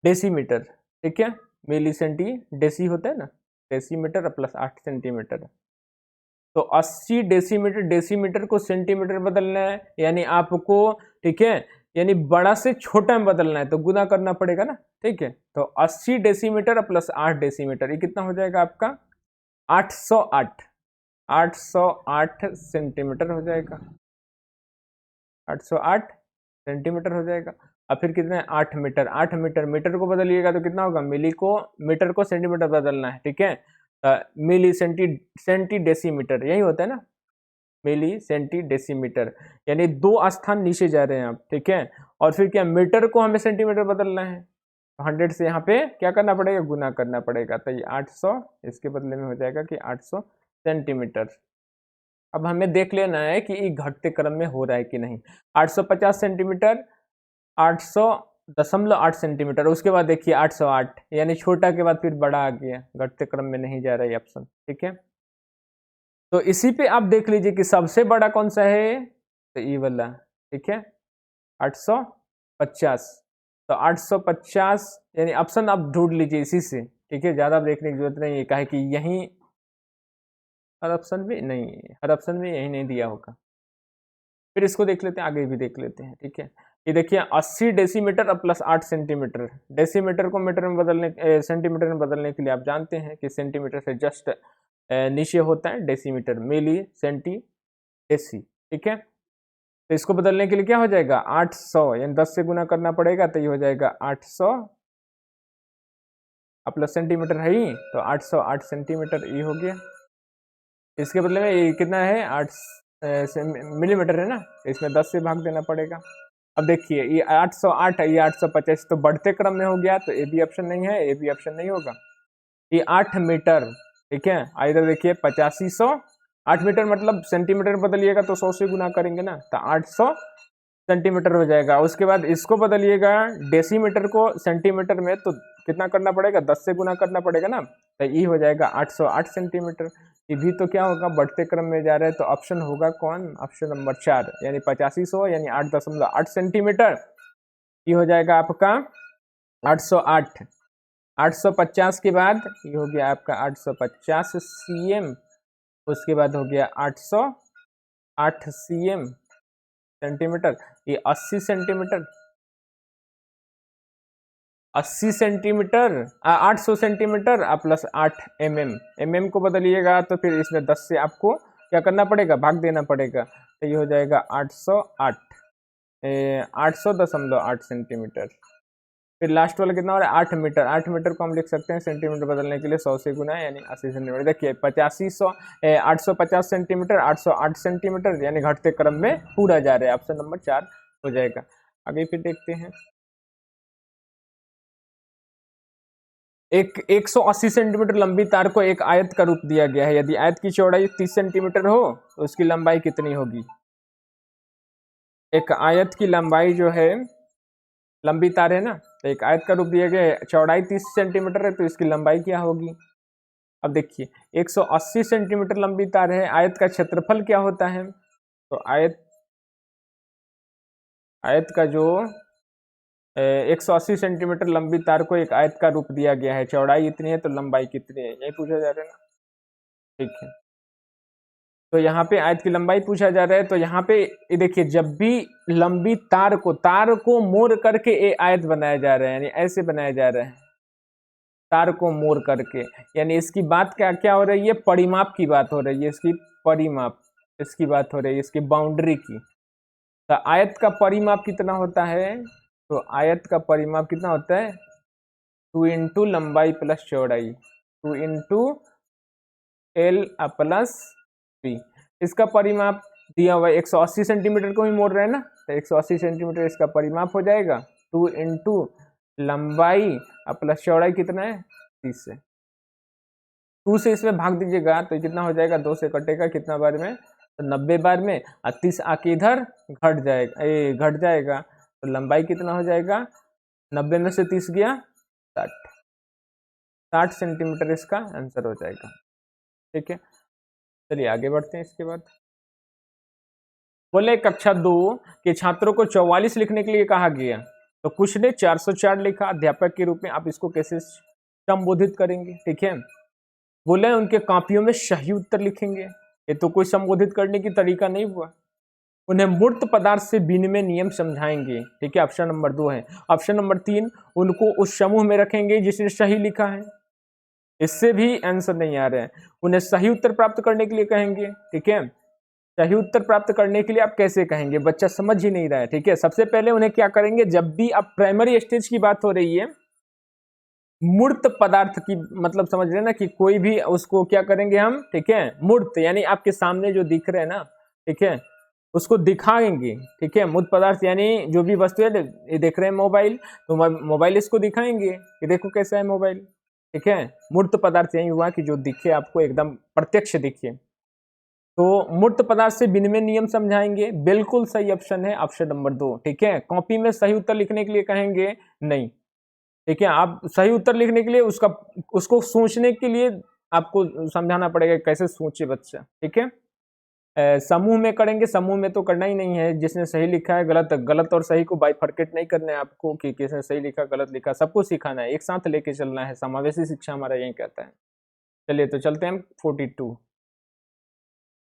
Speaker 1: डेसीमीटर। ठीक है, मिली, सेंटी, डेसी होता है ना, डेसीमीटर प्लस 8 सेंटीमीटर। तो 80 डेसीमीटर, डेसीमीटर को सेंटीमीटर बदलना है, यानी आपको, ठीक है, यानी बड़ा से छोटा में बदलना है तो गुना करना पड़ेगा ना। ठीक है, तो 80 डेसीमीटर प्लस 8 डेसीमीटर, ये कितना हो जाएगा आपका, 808 सेंटीमीटर हो जाएगा। 808 सेंटीमीटर हो जाएगा। अब फिर कितना है, 8 मीटर। 8 मीटर, मीटर को बदलिएगा तो कितना होगा, मिली को मीटर को सेंटीमीटर बदलना है। ठीक है, मिली, सेंटी डेसीमीटर, यही होता है ना, मिली, सेंटी, डेसीमीटर, यानी 2 स्थान नीचे जा रहे हैं आप। ठीक है, और फिर क्या, मीटर को हमें सेंटीमीटर बदलना है, 100 से यहाँ पे क्या करना पड़ेगा, गुना करना पड़ेगा। तो ये 800 इसके बदले में हो जाएगा कि 800 सेंटीमीटर। अब हमें देख लेना है कि ये घटते क्रम में हो रहा है कि नहीं। 850 सेंटीमीटर, 800.8 सेंटीमीटर, उसके बाद देखिए 808, यानी छोटा के बाद फिर बड़ा आ गया, घटते क्रम में नहीं जा रहा है ऑप्शन। ठीक है, तो इसी पे आप देख लीजिए कि सबसे बड़ा कौन सा है, तो ये वाला। ठीक है, 850, तो 850 यानी ऑप्शन आप ढूंढ लीजिए इसी से। ठीक है, ज्यादा देखने की जरूरत नहीं है, काहे कि यही हर ऑप्शन में नहीं, हर ऑप्शन में यही नहीं दिया होगा। फिर इसको देख लेते हैं, आगे भी देख लेते हैं। ठीक है, ये देखिए 80 डेसीमीटर अब प्लस 8 सेंटीमीटर। डेसीमीटर को मीटर में बदलने, सेंटीमीटर में बदलने के लिए आप जानते हैं कि सेंटीमीटर से जस्ट नीचे होता है डेसीमीटर, मिली, सेंटी, डेसी। ठीक है, तो इसको बदलने के लिए क्या हो जाएगा, 800 यानी 10 से गुना करना पड़ेगा, तो ये हो जाएगा 800 अब प्लस सेंटीमीटर है ही, तो 808 सेंटीमीटर ये हो गया। इसके बदले में ये कितना है, 8 मिलीमीटर है ना, तो इसमें 10 से भाग देना पड़ेगा। अब देखिए ये 808 है, ये 850, तो बढ़ते क्रम में हो गया, तो ए भी ऑप्शन नहीं है, ए भी ऑप्शन नहीं होगा। ये 8 मीटर। ठीक है, इधर देखिए 8500, 8 मीटर मतलब सेंटीमीटर बदलिएगा तो 100 से गुना करेंगे ना, तो 800 सेंटीमीटर हो जाएगा। उसके बाद इसको बदलिएगा डेसीमीटर को सेंटीमीटर में, तो कितना करना पड़ेगा, 10 से गुना करना पड़ेगा ना, तो ये हो जाएगा 808 सेंटीमीटर। ये भी तो क्या होगा, बढ़ते क्रम में जा रहा है, तो ऑप्शन होगा कौन, ऑप्शन नंबर 4, यानी 8500 यानी 8.8 सेंटीमीटर। ये हो जाएगा आपका 808। 850 के बाद ये हो गया आपका 850 cm, उसके बाद हो गया 808 cm सेंटीमीटर, ये 80 centimetre, 80 centimetre 800 centimetre plus 8 mm को बदलिएगा तो फिर इसमें 10 से आपको क्या करना पड़ेगा, भाग देना पड़ेगा, तो ये हो जाएगा 800.8 सेंटीमीटर। फिर लास्ट वाला कितना हो रहा है, 8 मीटर। 8 मीटर को हम लिख सकते हैं सेंटीमीटर बदलने के लिए 100 से गुना यानी 80 सेंटीमीटर। देखिए 850 सेंटीमीटर, 808 सेंटीमीटर, यानी घटते क्रम में पूरा जा रहा है। ऑप्शन नंबर 4 हो जाएगा। आगे फिर देखते हैं, एक 180 सेंटीमीटर लंबी तार को एक आयत का रूप दिया गया है। यदि आयत की चौड़ाई 30 सेंटीमीटर हो तो उसकी लंबाई कितनी होगी। एक आयत की लंबाई जो है, लंबी तार है ना, तो एक आयत का रूप दिया गया है, चौड़ाई 30 सेंटीमीटर है, तो इसकी लंबाई क्या होगी। अब देखिए 180 सेंटीमीटर लंबी तार है, आयत का क्षेत्रफल क्या होता है, तो आयत का जो 180 सेंटीमीटर लंबी तार को एक आयत का रूप दिया गया है, चौड़ाई इतनी है तो लंबाई कितनी है, यही पूछा जा रहा है ना। ठीक है, तो यहाँ पे आयत की लंबाई पूछा जा रहा है। तो यहाँ पे ये देखिए, जब भी लंबी तार को मोड़ करके ये आयत बनाया जा रहा है, यानी ऐसे बनाया जा रहा है, तार को मोड़ करके, यानी इसकी बात क्या क्या हो रही है, परिमाप की बात हो रही है, इसकी परिमाप, इसकी बात हो रही है, इसकी बाउंड्री की। तो आयत का परिमाप कितना होता है, तो आयत का परिमाप कितना होता है, 2 इंटू लंबाई प्लस चौड़ाई, 2 इंटू एल प्लस बी। इसका परिमाप दिया हुआ है 180 सेंटीमीटर को ही मोड़ रहे हैं ना, तो 180 सेंटीमीटर इसका परिमाप हो जाएगा। 2 इंटू लंबाई प्लस चौड़ाई कितना है, 30 से। 2 से इसमें भाग दीजिएगा तो कितना हो जाएगा, 2 से कटेगा कितना बार में, तो 90 बार में, और 30 आके इधर घट जाएगा, ये घट जाएगा, तो लंबाई कितना हो जाएगा, 90 में से 30 गया 60 सेंटीमीटर इसका आंसर हो जाएगा। ठीक है, चलिए आगे बढ़ते हैं। इसके बाद बोले कक्षा 2 के छात्रों को 44 लिखने के लिए कहा गया, तो कुछ ने 404 लिखा। अध्यापक के रूप में आप इसको कैसे संबोधित करेंगे, ठीक है। बोले उनके कॉपियों में सही उत्तर लिखेंगे, ये तो कोई संबोधित करने की तरीका नहीं हुआ। उन्हें मूर्त पदार्थ से विनिमय नियम समझाएंगे, ठीक है, ऑप्शन नंबर 2 है। ऑप्शन नंबर 3, उनको उस समूह में रखेंगे जिसने सही लिखा है, इससे भी आंसर नहीं आ रहे हैं। उन्हें सही उत्तर प्राप्त करने के लिए कहेंगे, ठीक है। सही उत्तर प्राप्त करने के लिए आप कैसे कहेंगे, बच्चा समझ ही नहीं रहा है, ठीक है। सबसे पहले उन्हें क्या करेंगे, जब भी आप प्राइमरी स्टेज की बात हो रही है, मूर्त पदार्थ की मतलब समझ रहे हैं ना, कि कोई भी उसको क्या करेंगे हम, ठीक है, मूर्त यानी आपके सामने जो दिख रहे हैं ना, ठीक है, उसको दिखाएंगे, ठीक है। मूर्त पदार्थ यानी जो भी वस्तु है, ये देख रहे हैं मोबाइल, तो मोबाइल इसको दिखाएंगे कि देखो कैसा है मोबाइल, ठीक है। मूर्त पदार्थ यही हुआ कि जो दिखे आपको, एकदम प्रत्यक्ष दिखे। तो मूर्त पदार्थ से विनिमय नियम समझाएंगे, बिल्कुल सही ऑप्शन है ऑप्शन नंबर 2, ठीक है। कॉपी में सही उत्तर लिखने के लिए कहेंगे नहीं, ठीक है। आप सही उत्तर लिखने के लिए उसको सोचने के लिए आपको समझाना पड़ेगा कैसे सोचे बच्चा, ठीक है। समूह में करेंगे, समूह में तो करना ही नहीं है, जिसने सही लिखा है गलत और सही को बाइफरकेट नहीं करना है आपको, कि किसने सही लिखा गलत लिखा, सबको सिखाना है, एक साथ लेके चलना है। समावेशी शिक्षा हमारा यही कहता है। चलिए तो चलते हैं 42।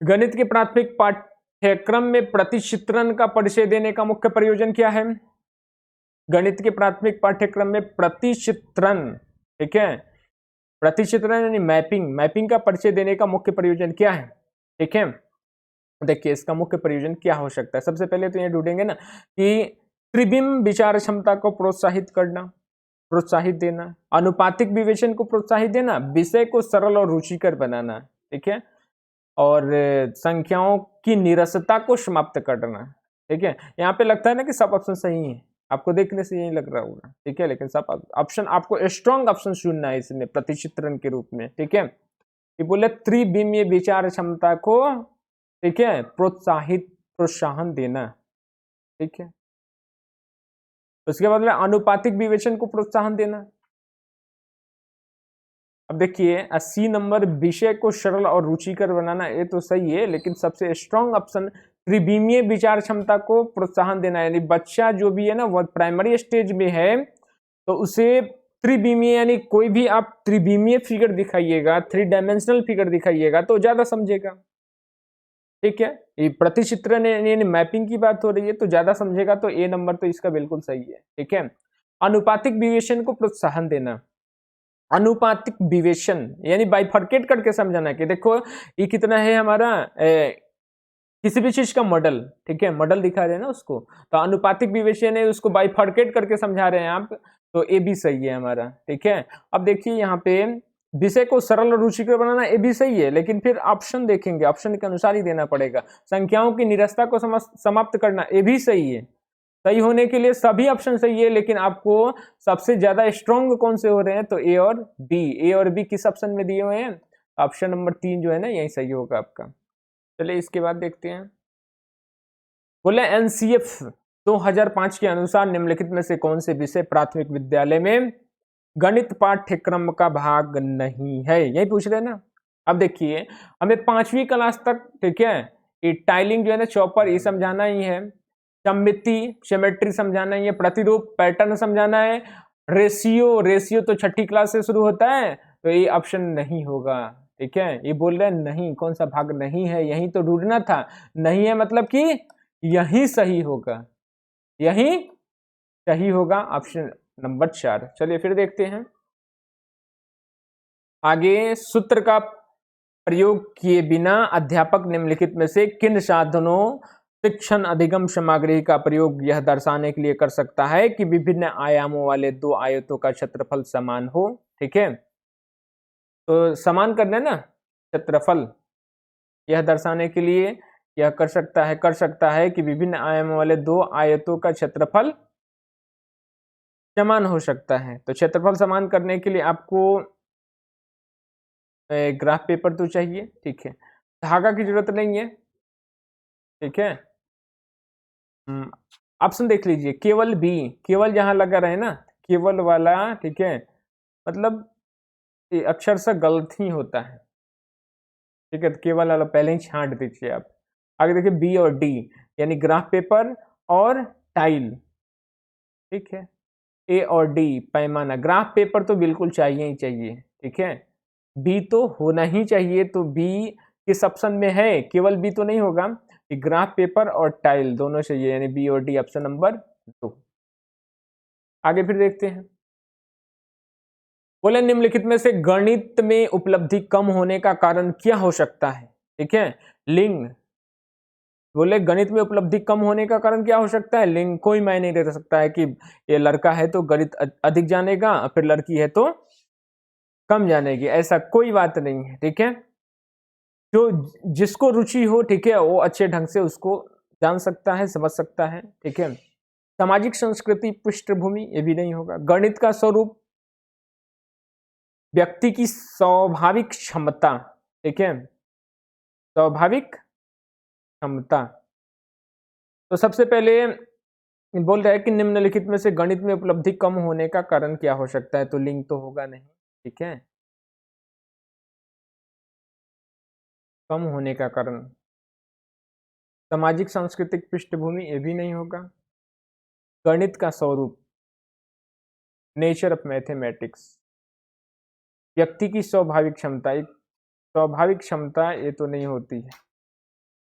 Speaker 1: गणित के प्राथमिक पाठ्यक्रम में प्रतिचित्रण का परिचय देने का मुख्य प्रयोजन क्या है। गणित के प्राथमिक पाठ्यक्रम में प्रतिचित्रण, ठीक है, प्रतिचित्रण यानी मैपिंग का परिचय देने का मुख्य प्रयोजन क्या है, ठीक है। देखिए इसका मुख्य प्रयोजन क्या हो सकता है। सबसे पहले तो ये ढूंढेंगे ना कि त्रिबिंब विचार क्षमता को प्रोत्साहित देना, अनुपातिक विवेचन को प्रोत्साहित देना, विषय को सरल और रुचिकर बनाना, ठीक है, और संख्याओं की निरसता को समाप्त करना, ठीक है। यहाँ पे लगता है ना कि सब ऑप्शन सही है, आपको देखने से यही लग रहा होगा, ठीक है, लेकिन सब ऑप्शन आपको स्ट्रॉन्ग ऑप्शन चुनना है इसमें प्रतिचित्रण के रूप में, ठीक है। ये बोले त्रिविमीय विचार क्षमता को, ठीक है, प्रोत्साहन देना, ठीक है। उसके बाद में अनुपातिक विवेचन को प्रोत्साहन देना। अब देखिए 80 नंबर, विषय को सरल और रुचिकर बनाना, ये तो सही है, लेकिन सबसे स्ट्रॉन्ग ऑप्शन त्रिविमीय विचार क्षमता को प्रोत्साहन देना, यानी बच्चा जो भी है ना वो प्राइमरी स्टेज में है, तो उसे त्रिविमीय यानी कोई भी आप त्रिविमीय फिगर दिखाइएगा, 3 डायमेंशनल फिगर दिखाइएगा तो ज्यादा समझेगा, ठीक है। ये प्रतिचित्रण यानी मैपिंग की बात हो रही है तो ज्यादा समझेगा, तो ए नंबर तो इसका बिल्कुल सही है, ठीक है। अनुपातिक विवेचन को प्रोत्साहन देना, अनुपातिक विवेचन यानी बाइफरकेट करके समझाना कि देखो ये कितना है हमारा किसी भी चीज का मॉडल, ठीक है, मॉडल दिखा रहे हैं ना उसको, तो अनुपातिक विवेचन है, उसको बाइफरकेट करके समझा रहे हैं आप, तो ए भी सही है हमारा, ठीक है। अब देखिए यहाँ पे विषय को सरल और रुचिकर बनाना, ये भी सही है, लेकिन फिर ऑप्शन देखेंगे, ऑप्शन के अनुसार ही देना पड़ेगा। संख्याओं की निरस्ता को समाप्त करना, ये भी सही है। सही होने के लिए सभी ऑप्शन सही है, लेकिन आपको सबसे ज्यादा स्ट्रॉन्ग कौन से हो रहे हैं, तो ए और बी किस ऑप्शन में दिए हुए हैं, ऑप्शन नंबर 3 जो है ना यही सही होगा आपका। चलिए इसके बाद देखते हैं। बोले एनसीएफ 2005 के अनुसार निम्नलिखित में से कौन से विषय प्राथमिक विद्यालय में गणित पाठ्यक्रम का भाग नहीं है, यही पूछ रहे हैं ना। अब देखिए हमें 5वीं क्लास तक, ठीक है, ये टाइलिंग जो है ना, चॉपर, ये समझाना ही है, सममिति सिमेट्री समझाना ही है, प्रतिरूप पैटर्न समझाना है, रेशियो तो 6ठी क्लास से शुरू होता है, तो ये ऑप्शन नहीं होगा, ठीक है, ये बोल रहे हैं नहीं, कौन सा भाग नहीं है, यही तो ढूंढना था। नहीं है मतलब कि यही सही होगा, यही सही होगा, ऑप्शन नंबर 4। चलिए फिर देखते हैं आगे। सूत्र का प्रयोग किए बिना अध्यापक निम्नलिखित में से किन साधनों शिक्षण अधिगम सामग्री का प्रयोग यह दर्शाने के लिए कर सकता है कि विभिन्न आयामों वाले दो आयतों का क्षेत्रफल समान हो। ठीक है, तो समान करना है ना क्षेत्रफल, यह दर्शाने के लिए यह कर सकता है कि विभिन्न आयामों वाले दो आयतों का क्षेत्रफल समान हो सकता है। तो क्षेत्रफल समान करने के लिए आपको ग्राफ पेपर तो चाहिए, ठीक है, धागा की जरूरत नहीं है, ठीक है। ऑप्शन देख लीजिए, केवल बी, केवल जहां लगा रहे ना केवल वाला, ठीक है, मतलब ये अक्षरशः गलत ही होता है, ठीक है, तो केवल वाला पहले ही छांट दीजिए आप। आगे देखिए बी और डी, यानी ग्राफ पेपर और टाइल, ठीक है। ए और डी पैमाना, ग्राफ पेपर तो बिल्कुल चाहिए ही चाहिए, ठीक है। बी तो होना ही चाहिए, तो बी किस ऑप्शन में है, केवल बी तो नहीं होगा, ग्राफ पेपर और टाइल दोनों चाहिए, यानी बी और डी ऑप्शन नंबर 2। आगे फिर देखते हैं, बोले निम्नलिखित में से गणित में उपलब्धि कम होने का कारण क्या हो सकता है। ठीक है, लिंग, बोले गणित में उपलब्धि कम होने का कारण क्या हो सकता है, लिंग कोई मायने नहीं रह सकता है कि ये लड़का है तो गणित अधिक जानेगा, फिर लड़की है तो कम जानेगी, ऐसा कोई बात नहीं है। ठीक है, जो जिसको रुचि हो, ठीक है, वो अच्छे ढंग से उसको जान सकता है, समझ सकता है। ठीक है, सामाजिक संस्कृति पृष्ठभूमि, ये भी नहीं होगा। गणित का स्वरूप व्यक्ति की स्वाभाविक क्षमता, ठीक है, स्वाभाविक क्षमता। तो सबसे पहले बोल रहा है कि निम्नलिखित में से गणित में उपलब्धि कम होने का कारण क्या हो सकता है, तो लिंग तो होगा नहीं, ठीक है, कम होने का कारण। सामाजिक सांस्कृतिक पृष्ठभूमि, ये भी नहीं होगा। गणित का स्वरूप, नेचर ऑफ मैथमेटिक्स, व्यक्ति की स्वाभाविक क्षमता, एक स्वाभाविक क्षमता ये तो नहीं होती है,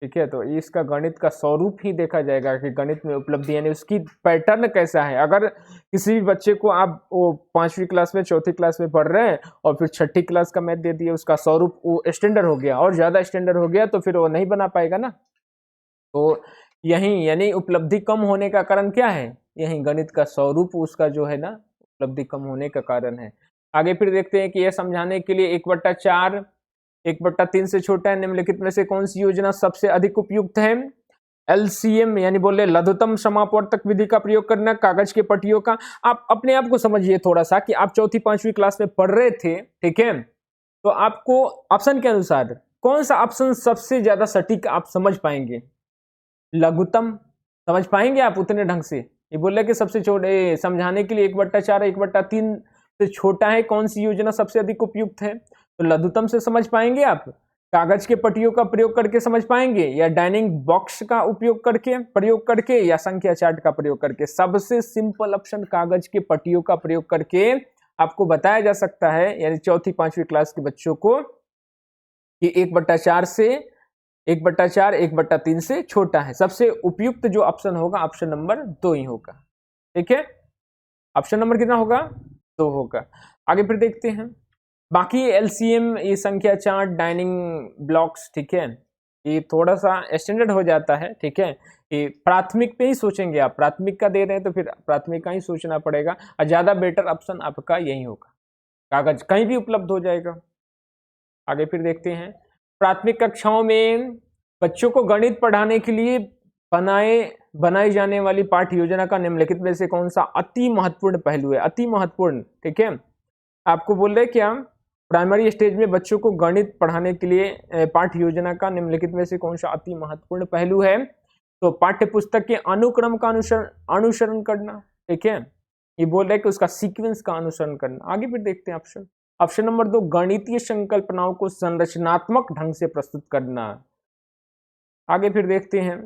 Speaker 1: ठीक है। तो इसका गणित का स्वरूप ही देखा जाएगा कि गणित में उपलब्धि यानी उसकी पैटर्न कैसा है। अगर किसी भी बच्चे को आप वो 5वीं क्लास में, 4थी क्लास में पढ़ रहे हैं और फिर 6ठी क्लास का मैथ दे दिए, उसका स्वरूप वो स्टैंडर्ड हो गया और ज्यादा स्टैंडर्ड हो गया, तो फिर वो नहीं बना पाएगा ना। तो यही यानी उपलब्धि कम होने का कारण क्या है, यही गणित का स्वरूप उसका जो है ना उपलब्धि कम होने का कारण है। आगे फिर देखते हैं कि यह समझाने के लिए 1/4 1/3 से छोटा है, निम्नलिखित में से कौन सी योजना सबसे अधिक उपयुक्त है। एलसीएम यानी बोले लघुत्तम समापवर्तक विधि का प्रयोग करना, कागज के पट्टियों का। आप अपने आप को समझिए थोड़ा सा कि आप 4ठी 5वीं क्लास में पढ़ रहे थे, ठीक है, तो आपको ऑप्शन के अनुसार कौन सा ऑप्शन सबसे ज्यादा सटीक आप समझ पाएंगे, लघुत्तम समझ पाएंगे आप उतने ढंग से। ये बोल रहे कि सबसे छोटे समझाने के लिए 1/4 1/3 से छोटा है, कौन सी योजना सबसे अधिक उपयुक्त है, तो लघुत्तम से समझ पाएंगे आप, कागज के पट्टियों का प्रयोग करके समझ पाएंगे, या डाइनिंग बॉक्स का उपयोग करके प्रयोग करके, या संख्या चार्ट का प्रयोग करके। सबसे सिंपल ऑप्शन कागज के पट्टियों का प्रयोग करके आपको बताया जा सकता है, यानी 4ठी 5वीं क्लास के बच्चों को, कि 1/4 से 1/4 1/3 से छोटा है। सबसे उपयुक्त जो ऑप्शन होगा ऑप्शन नंबर 2 ही होगा, ठीक है। ऑप्शन नंबर कितना होगा, 2 होगा। आगे फिर देखते हैं बाकी एलसीएम, ये संख्या चार्ट, डाइनिंग ब्लॉक्स, ठीक है, ये थोड़ा सा स्टैंडर्ड हो जाता है, ठीक है। ये प्राथमिक पे ही सोचेंगे आप, प्राथमिक का दे रहे हैं तो फिर प्राथमिक का ही सोचना पड़ेगा, और ज्यादा बेटर ऑप्शन आपका यही होगा, कागज कहीं भी उपलब्ध हो जाएगा। आगे फिर देखते हैं प्राथमिक कक्षाओं में बच्चों को गणित पढ़ाने के लिए बनाई जाने वाली पाठ्य योजना का निम्नलिखित में से कौन सा अति महत्वपूर्ण पहलू है, अति महत्वपूर्ण, ठीक है। आपको बोल रहे क्या, प्राइमरी स्टेज में बच्चों को गणित पढ़ाने के लिए पाठ्य योजना का निम्नलिखित में से कौन सा अति महत्वपूर्ण पहलू है, तो पाठ्य पुस्तक के अनुक्रम का अनुसरण करना, ठीक है। ये बोल रहे कि उसका सीक्वेंस का अनुसरण करना। आगे फिर देखते हैं ऑप्शन नंबर 2, गणितीय संकल्पनाओं को संरचनात्मक ढंग से प्रस्तुत करना। आगे फिर देखते हैं,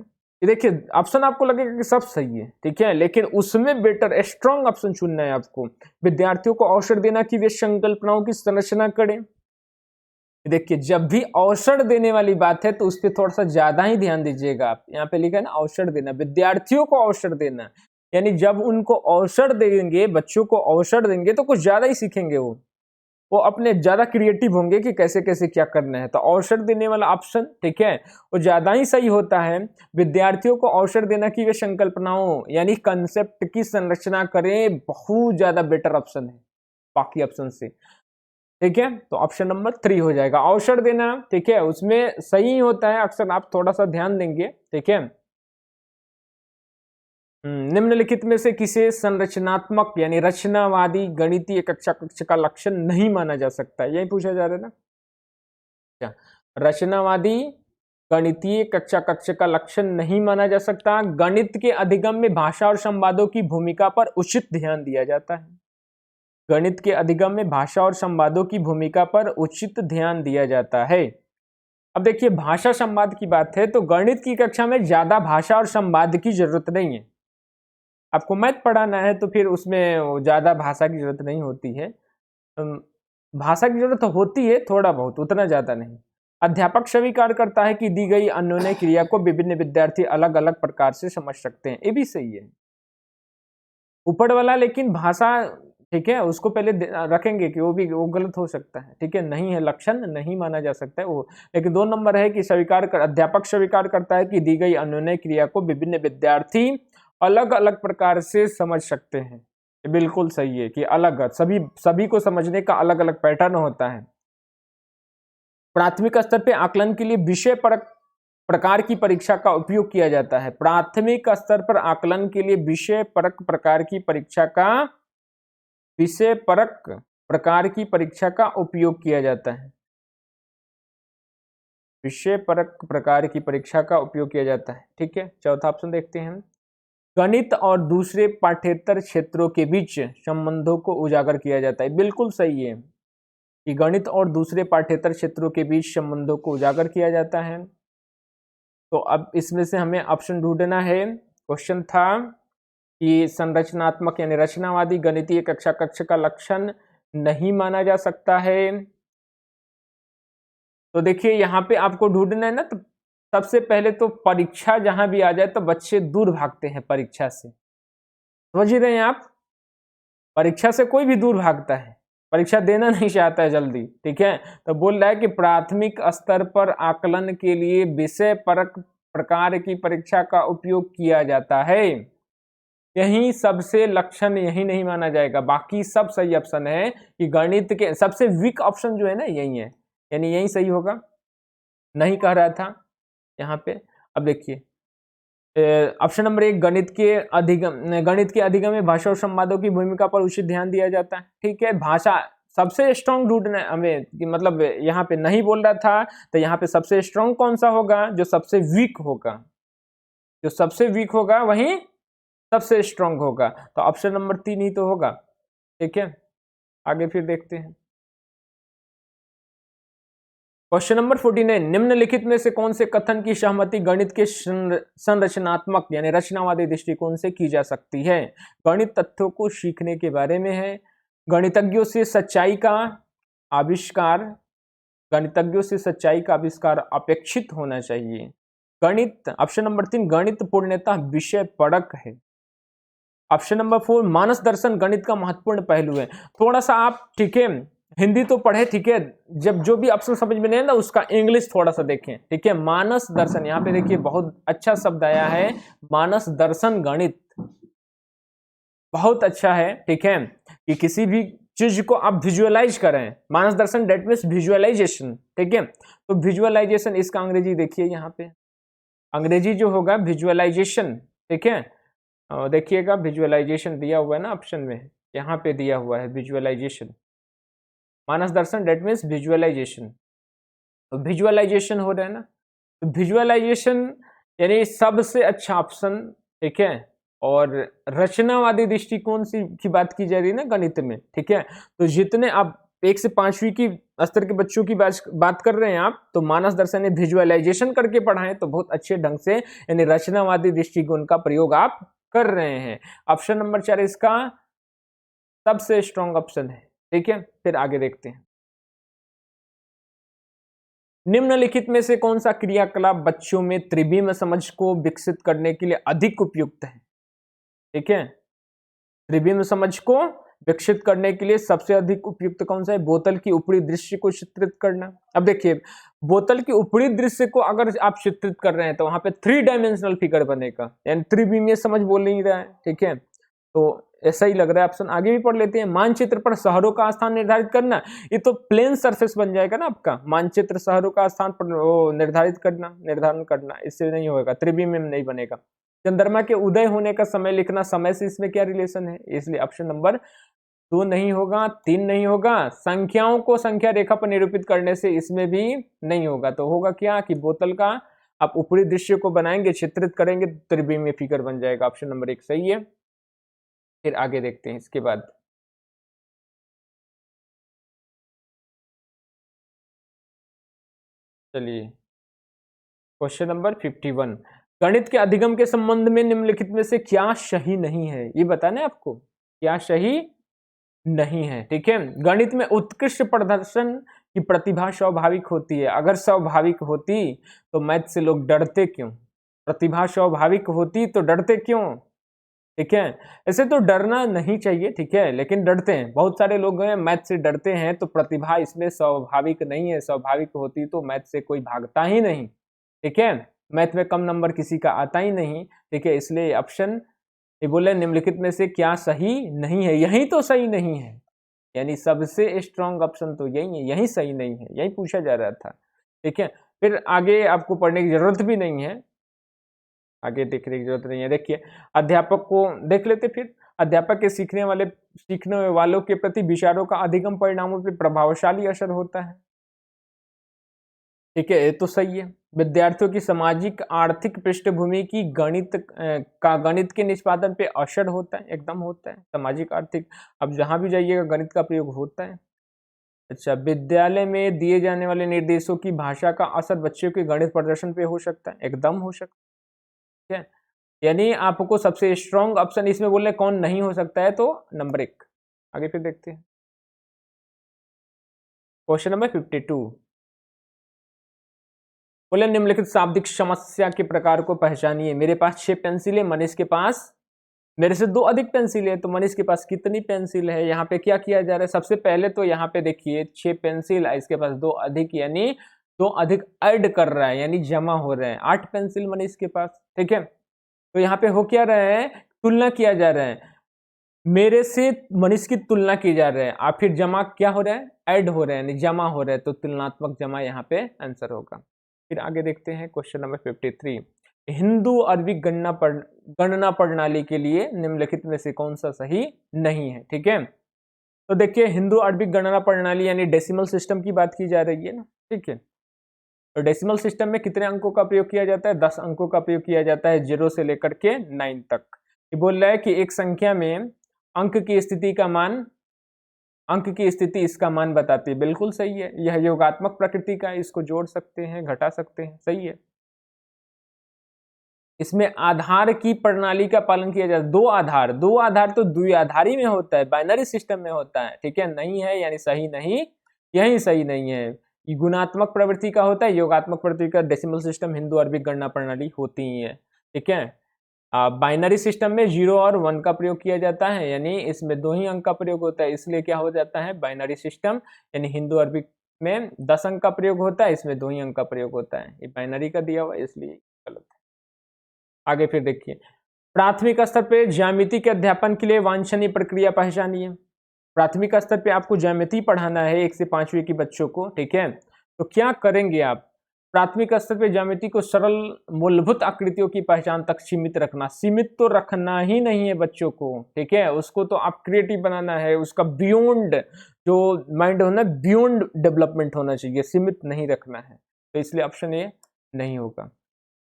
Speaker 1: ये देखिए ऑप्शन आपको लगेगा कि सब सही है, ठीक है, लेकिन उसमें बेटर स्ट्रॉन्ग ऑप्शन चुनना है आपको। विद्यार्थियों को अवसर देना कि वे संकल्पनाओं की संरचना करें, देखिए जब भी अवसर देने वाली बात है तो उस पर थोड़ा सा ज्यादा ही ध्यान दीजिएगा आप। यहाँ पे लिखा है ना अवसर देना, विद्यार्थियों को अवसर देना, यानी जब उनको अवसर देंगे, बच्चों को अवसर देंगे तो कुछ ज्यादा ही सीखेंगे वो अपने ज्यादा क्रिएटिव होंगे कि कैसे कैसे क्या करना है। तो अवसर देने वाला ऑप्शन ठीक है वो ज्यादा ही सही होता है। विद्यार्थियों को अवसर देना की वे संकल्पनाओं यानी कंसेप्ट की संरचना करें, बहुत ज्यादा बेटर ऑप्शन है बाकी ऑप्शन से। ठीक है तो ऑप्शन नंबर 3 हो जाएगा अवसर देना। ठीक है उसमें सही होता है, अक्सर आप थोड़ा सा ध्यान देंगे। ठीक है निम्नलिखित में से किसे संरचनात्मक यानी रचनावादी गणितीय कक्षा कक्ष का लक्षण नहीं माना जा सकता है, यही पूछा जा रहा है ना। क्या रचनावादी गणितीय कक्षा कक्ष का लक्षण नहीं माना जा सकता? गणित के अधिगम में भाषा और संवादों की भूमिका पर उचित ध्यान दिया जाता है। गणित के अधिगम में भाषा और संवादों की भूमिका पर उचित ध्यान दिया जाता है। अब देखिए भाषा संवाद की बात है तो गणित की कक्षा में ज्यादा भाषा और संवाद की जरूरत नहीं है। आपको मैथ पढ़ाना है तो फिर उसमें ज्यादा भाषा की जरूरत नहीं होती है। भाषा की जरूरत होती है थोड़ा बहुत, उतना ज्यादा नहीं। अध्यापक स्वीकार करता है कि दी गई अन्योन्य क्रिया को विभिन्न विद्यार्थी अलग अलग प्रकार से समझ सकते हैं, ये भी सही है। ऊपर वाला लेकिन भाषा ठीक है उसको पहले रखेंगे कि वो गलत हो सकता है। ठीक है नहीं है लक्षण नहीं माना जा सकता है वो। लेकिन 2 नंबर है कि अध्यापक स्वीकार करता है कि दी गई अन्योन्य क्रिया को विभिन्न विद्यार्थी अलग अलग प्रकार से समझ सकते हैं, ये बिल्कुल सही है कि अलग सभी को समझने का अलग अलग पैटर्न होता है। प्राथमिक स्तर पे आकलन के लिए विषय परक प्रकार की परीक्षा का उपयोग किया जाता है। प्राथमिक स्तर पर आकलन के लिए विषय परक प्रकार की परीक्षा का उपयोग किया जाता है। विषय परक प्रकार की परीक्षा का उपयोग किया जाता है। ठीक है चौथा ऑप्शन देखते हैं। गणित और दूसरे पाठ्येतर क्षेत्रों के बीच संबंधों को उजागर किया जाता है, बिल्कुल सही है कि गणित और दूसरे पाठ्येतर क्षेत्रों के बीच संबंधों को उजागर किया जाता है। तो अब इसमें से हमें ऑप्शन ढूंढना है। क्वेश्चन था कि संरचनात्मक यानी रचनावादी गणितीय कक्षा कक्ष का लक्षण नहीं माना जा सकता है। तो देखिए यहाँ पे आपको ढूंढना है ना, तो सबसे पहले तो परीक्षा जहां भी आ जाए तो बच्चे दूर भागते हैं परीक्षा से, समझ रहे हैं आप। परीक्षा से कोई भी दूर भागता है, परीक्षा देना नहीं चाहता है जल्दी। ठीक है तो बोल रहा है कि प्राथमिक स्तर पर आकलन के लिए विषय परक प्रकार की परीक्षा का उपयोग किया जाता है। यही सबसे लक्षण यही नहीं माना जाएगा, बाकी सब सही ऑप्शन है कि गणित के सबसे वीक ऑप्शन जो है ना यही है, यानी यही सही होगा। नहीं कह रहा था यहाँ पे। अब देखिए ऑप्शन नंबर 1 गणित के अधिगम में भाषा और संवादों की भूमिका पर उचित ध्यान दिया जाता है। ठीक है भाषा सबसे स्ट्रॉन्ग ढूंढना है हमें कि मतलब यहाँ पे नहीं बोल रहा था तो यहाँ पे सबसे स्ट्रॉन्ग कौन सा होगा, जो सबसे वीक होगा, जो सबसे वीक होगा वही सबसे स्ट्रॉन्ग होगा। तो ऑप्शन नंबर 3 ही तो होगा। ठीक है आगे फिर देखते हैं। क्वेश्चन नंबर 49 निम्नलिखित में से कौन से कथन की सहमति गणित के संरचनात्मक यानी रचनावादी दृष्टिकोण से की जा सकती है? गणित तथ्यों को सीखने के बारे में है। गणितज्ञों से सच्चाई का आविष्कार अपेक्षित होना चाहिए। गणित ऑप्शन नंबर 3 गणित पूर्णतः विषय परक है। ऑप्शन नंबर 4 मानस दर्शन गणित का महत्वपूर्ण पहलू है। थोड़ा सा आप ठीक है हिंदी तो पढ़े, ठीक है जब जो भी ऑप्शन समझ में नहीं है ना उसका इंग्लिश थोड़ा सा देखें। ठीक है मानस दर्शन, यहाँ पे देखिए बहुत अच्छा शब्द आया है मानस दर्शन गणित, बहुत अच्छा है। ठीक है कि किसी भी चीज को आप विजुअलाइज करें, मानस दर्शन डेट मीन्स विजुअलाइजेशन। ठीक है तो विजुअलाइजेशन इसका अंग्रेजी देखिए, यहाँ पे अंग्रेजी जो होगा विजुअलाइजेशन। ठीक है देखिएगा विजुअलाइजेशन दिया हुआ है ना ऑप्शन में, यहाँ पे दिया हुआ है विजुअलाइजेशन। मानस दर्शन डेट मीन्स विजुअलाइजेशन, तो विजुअलाइजेशन हो रहा है ना, तो विजुअलाइजेशन यानी सबसे अच्छा ऑप्शन। ठीक है और रचनावादी दृष्टिकोण से की बात की जा रही है ना गणित में। ठीक है तो जितने आप 1 से 5वीं की स्तर के बच्चों की बात कर रहे हैं आप, तो मानस दर्शन में विजुअलाइजेशन करके पढ़ाएं तो बहुत अच्छे ढंग से यानी रचनावादी दृष्टिकोण का प्रयोग आप कर रहे हैं। ऑप्शन नंबर 4 इसका सबसे स्ट्रॉन्ग ऑप्शन है। ठीक है फिर आगे देखते हैं। निम्नलिखित में से कौन सा क्रियाकलाप बच्चों में त्रिविम समझ को विकसित करने के लिए अधिक उपयुक्त है? ठीक है, त्रिविम समझ को विकसित करने के लिए सबसे अधिक उपयुक्त कौन सा है? बोतल की ऊपरी दृश्य को चित्रित करना। अब देखिए, बोतल की ऊपरी दृश्य को अगर आप चित्रित कर रहे हैं तो वहां पे 3 डायमेंशनल फिगर बनेगा, यानी त्रिविमीय समझ बोल नहीं रहा है। ठीक है, तो ऐसा ही लग रहा है ऑप्शन। आगे भी पढ़ लेते हैं। मानचित्र पर शहरों का स्थान निर्धारित करना, ये तो प्लेन सरफेस बन जाएगा ना आपका। मानचित्र शहरों का स्थान पर निर्धारण करना, इससे नहीं होगा, त्रिविमीय में नहीं बनेगा। चंद्रमा के उदय होने का समय लिखना, समय से इसमें क्या रिलेशन है? इसलिए ऑप्शन नंबर 2 नहीं होगा, 3 नहीं होगा। संख्याओं को संख्या रेखा पर निरूपित करने से इसमें भी नहीं होगा। तो होगा क्या कि बोतल का आप ऊपरी दृश्य को बनाएंगे, चित्रित करेंगे, त्रिविमीय फिगर बन जाएगा। ऑप्शन नंबर 1 सही है। फिर आगे देखते हैं इसके बाद। चलिए, क्वेश्चन नंबर 51, गणित के अधिगम के संबंध में निम्नलिखित में से क्या सही नहीं है? ये बताना है आपको, क्या सही नहीं है। ठीक है, गणित में उत्कृष्ट प्रदर्शन की प्रतिभा स्वाभाविक होती है। अगर स्वाभाविक होती तो मैथ से लोग डरते क्यों? प्रतिभा स्वाभाविक होती तो डरते क्यों? ठीक है, ऐसे तो डरना नहीं चाहिए, ठीक है, लेकिन डरते हैं। बहुत सारे लोग हैं मैथ से डरते हैं, तो प्रतिभा इसमें स्वाभाविक नहीं है। स्वाभाविक होती तो मैथ से कोई भागता ही नहीं। ठीक है, मैथ में कम नंबर किसी का आता ही नहीं। ठीक है, इसलिए ऑप्शन ये बोले निम्नलिखित में से क्या सही नहीं है, यही तो सही नहीं है, यानी सबसे स्ट्रॉन्ग ऑप्शन तो यही है, यही सही नहीं है, यही पूछा जा रहा था। ठीक है, फिर आगे आपको पढ़ने की जरूरत भी नहीं है, आगे देखने की जरूरत नहीं है। देखिए, अध्यापक को देख लेते। फिर अध्यापक के सीखने वालों के प्रति विचारों का अधिगम परिणामों पर प्रभावशाली असर होता है। ठीक है, ये तो सही है। विद्यार्थियों की सामाजिक आर्थिक पृष्ठभूमि की गणित के निष्पादन पे असर होता है, एकदम होता है। सामाजिक आर्थिक, अब जहां भी जाइएगा गणित का प्रयोग होता है। अच्छा, विद्यालय में दिए जाने वाले निर्देशों की भाषा का असर बच्चों के गणित प्रदर्शन पे हो सकता है, एकदम हो सकता है। यानी आपको सबसे स्ट्रॉन्ग ऑप्शन इसमें बोले कौन नहीं हो सकता है, तो नंबर 1। आगे फिर देखते हैं क्वेश्चन नंबर 52, बोले निम्नलिखित शाब्दिक समस्या के प्रकार को पहचानिए। मेरे पास 6 पेंसिल है, मनीष के पास मेरे से 2 अधिक पेंसिल है, तो मनीष के पास कितनी पेंसिल है? यहाँ पे क्या किया जा रहा है? सबसे पहले तो यहाँ पे देखिए 6 पेंसिल है, इसके पास 2 अधिक, यानी 2 अधिक ऐड कर रहा है, यानी जमा हो रहे हैं। 8 पेंसिल मनीष के पास। ठीक है, तो यहाँ पे हो क्या रहा है? तुलना किया जा रहा है, मेरे से मनीष की तुलना की जा रही है, और फिर जमा क्या हो रहा है? ऐड हो रहा है, यानी जमा हो रहा है, तो तुलनात्मक जमा यहाँ पे आंसर होगा। फिर आगे देखते हैं क्वेश्चन नंबर 53, हिंदू अरबी गणना प्रणाली के लिए निम्नलिखित में से कौन सा सही नहीं है? ठीक है, तो देखिए हिंदू अरबी गणना प्रणाली यानी डेसिमल सिस्टम की बात की जा रही है ना। ठीक है, तो डेसिमल सिस्टम में कितने अंकों का प्रयोग किया जाता है? 10 अंकों का प्रयोग किया जाता है, 0 से लेकर के 9 तक। ये बोल रहा है कि एक संख्या में अंक की स्थिति इसका मान बताती है। बिल्कुल सही है, यह योगात्मक प्रकृति का है, इसको जोड़ सकते हैं, घटा सकते हैं, सही है। इसमें आधार की प्रणाली का पालन किया जाता है। दो आधार तो द्विआधारी में होता है, बाइनरी सिस्टम में होता है। ठीक है, नहीं है यानी सही नहीं, यही सही नहीं है। गुणात्मक प्रवृत्ति का होता है, योगात्मक प्रवृत्ति का डेसिमल सिस्टम हिंदू अरबी गणना प्रणाली होती ही है। ठीक है, बाइनरी सिस्टम में 0 और 1 का प्रयोग किया जाता है, यानी इसमें 2 ही अंक का प्रयोग होता है, इसलिए क्या हो जाता है? बाइनरी सिस्टम, यानी हिंदू अरबी में 10 अंक का प्रयोग होता है, इसमें 2 ही अंक का प्रयोग होता है। ये बाइनरी का दिया हुआ है, इसलिए गलत है। आगे फिर देखिए, प्राथमिक स्तर पे ज्यामिति के अध्यापन के लिए वांछनीय प्रक्रिया पहचानिए। प्राथमिक स्तर पे आपको ज्यामिति पढ़ाना है 1 से 5वीं के बच्चों को। ठीक है, तो क्या करेंगे आप? प्राथमिक स्तर पे ज्यामिति को सरल मूलभूत आकृतियों की पहचान तक सीमित रखना। सीमित तो रखना ही नहीं है बच्चों को, ठीक है, उसको तो आप क्रिएटिव बनाना है, उसका बियॉन्ड जो माइंड होना, बियॉन्ड डेवलपमेंट होना चाहिए, सीमित नहीं रखना है। तो इसलिए ऑप्शन ए नहीं होगा।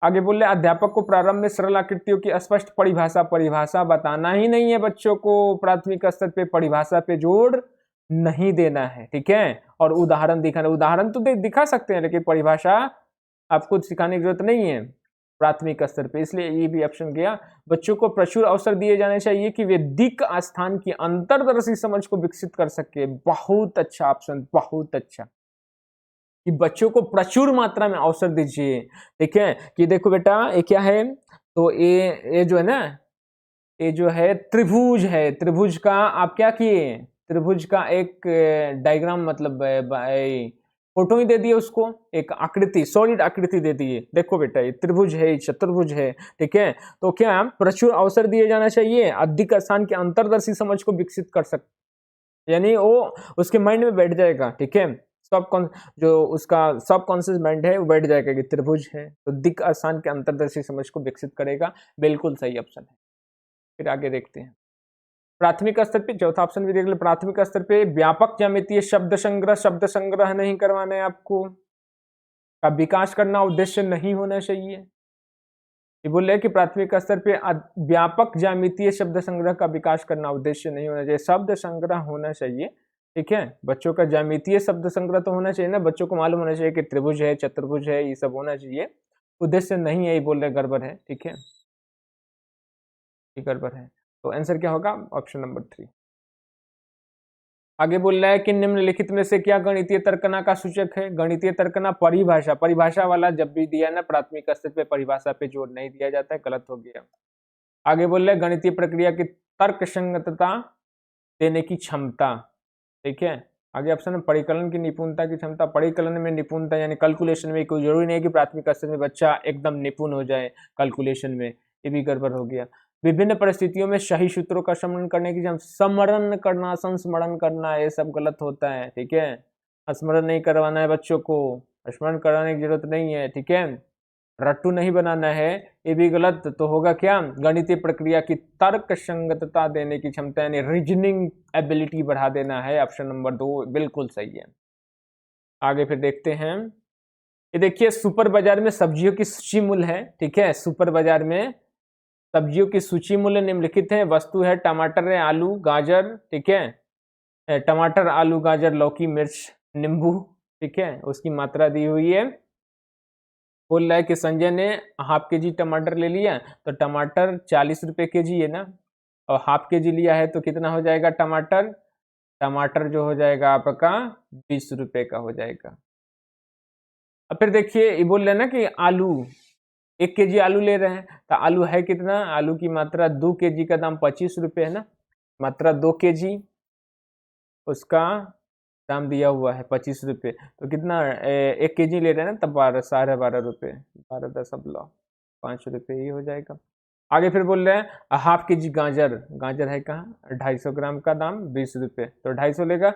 Speaker 1: आगे बोल रहे अध्यापक को प्रारंभ में सरल आकृतियों की स्पष्ट परिभाषा बताना ही नहीं है बच्चों को। प्राथमिक स्तर पे परिभाषा पे जोर नहीं देना है। ठीक है, और उदाहरण दिखाना, उदाहरण तो दिखा सकते हैं, लेकिन परिभाषा आपको सिखाने की जरूरत नहीं है प्राथमिक स्तर पे, इसलिए ये भी ऑप्शन गया। बच्चों को प्रचुर अवसर दिए जाने चाहिए कि वे दिक् स्थान की अंतरदर्शी समझ को विकसित कर सके। बहुत अच्छा ऑप्शन, बहुत अच्छा। कि बच्चों को प्रचुर मात्रा में अवसर दीजिए। ठीक है, कि देखो बेटा ये क्या है, तो ये जो है ना, ये जो है त्रिभुज है, त्रिभुज का आप क्या किए, त्रिभुज का एक डायग्राम मतलब फोटो ही दे दिए उसको, एक आकृति, सॉलिड आकृति दे दिए। देखो बेटा ये त्रिभुज है, ये चतुर्भुज है। ठीक है, तो क्या प्रचुर अवसर दिए जाना चाहिए, अधिक आसान के अंतर्दर्शी समझ को विकसित कर सकते, यानी वो उसके माइंड में बैठ जाएगा। ठीक है, सब जो उसका सब कॉन्शियस माइंड है वो बैठ जाएगा कि त्रिभुज है, तो दिक आसान के अंतर्दर्शी समझ को विकसित करेगा। बिल्कुल सही ऑप्शन है। फिर आगे देखते हैं, प्राथमिक स्तर पे चौथा ऑप्शन भी देख लो, प्राथमिक स्तर पे व्यापक ज्यामितीय शब्द संग्रह नहीं करवाना है आपको, का विकास करना उद्देश्य नहीं होना चाहिए। ये बोल रहे हैं कि प्राथमिक स्तर पे व्यापक ज्यामितीय शब्द संग्रह का विकास करना उद्देश्य नहीं होना चाहिए, शब्द संग्रह होना चाहिए। ठीक है, बच्चों का ज्यामितीय शब्द संग्रह तो होना चाहिए ना, बच्चों को मालूम होना चाहिए कि त्रिभुज है, चतुर्भुज है, ये सब होना चाहिए, उद्देश्य नहीं है, ये बोल रहे गड़बड़ है। ठीक है, ये गड़बड़ है, तो आंसर क्या होगा, ऑप्शन नंबर 3। आगे बोल रहा है कि निम्नलिखित में से क्या गणितीय तर्कना का सूचक है। गणितीय तर्कना परिभाषा, परिभाषा वाला जब भी दिया ना प्राथमिक स्तर पे परिभाषा पे जोर नहीं दिया जाता है, गलत हो गया। आगे बोल रहे हैं गणितीय प्रक्रिया की तर्क संगतता देने की क्षमता। ठीक है, आगे ऑप्शन है परिकलन की निपुणता की क्षमता। परिकलन में निपुणता यानी कैलकुलेशन में, कोई जरूरी नहीं है कि प्राथमिक स्तर में बच्चा एकदम निपुण हो जाए कैलकुलेशन में, ये भी गड़बड़ हो गया। विभिन्न परिस्थितियों में सही सूत्रों का स्मरण करने की, स्मरण करना, संस्मरण करना, ये सब गलत होता है। ठीक है, स्मरण नहीं करवाना है बच्चों को, स्मरण कराने की जरूरत नहीं है। ठीक है, रट्टू नहीं बनाना है, ये भी गलत। तो होगा क्या, गणितीय प्रक्रिया की तर्क संगतता देने की क्षमता यानी रीजनिंग एबिलिटी बढ़ा देना है, ऑप्शन नंबर 2 बिल्कुल सही है। आगे फिर देखते हैं, ये देखिए सुपर बाजार में सब्जियों की सूची मूल्य है। ठीक है, सुपर बाजार में सब्जियों की सूची मूल्य निम्नलिखित है। वस्तु है टमाटर है, आलू, गाजर। ठीक है, टमाटर, आलू, गाजर, लौकी, मिर्च, नींबू। ठीक है, उसकी मात्रा दी हुई है। बोल रहा है कि संजय ने हाफ के जी टमाटर ले लिया, तो टमाटर 40 रुपए के जी है ना, और हाफ के जी लिया है तो कितना हो जाएगा टमाटर, टमाटर जो हो जाएगा आपका 20 रुपए का हो जाएगा। अब फिर देखिए ये बोल रहे हैं ना कि आलू, 1 के जी आलू ले रहे हैं, तो आलू है कितना, आलू की मात्रा 2 के जी का दाम 25 रुपए है ना, मात्रा 2 के जी, उसका दाम दिया हुआ है 25 रुपए, तो कितना 1 के जी ले रहे हैं ना, तब 12.5 रुपए, 12.5 ही हो जाएगा। आगे फिर बोल रहे हैं हाफ के जी गाजर, गाजर है कहाँ, 250 ग्राम का दाम 20 रुपए, तो 250 लेगा,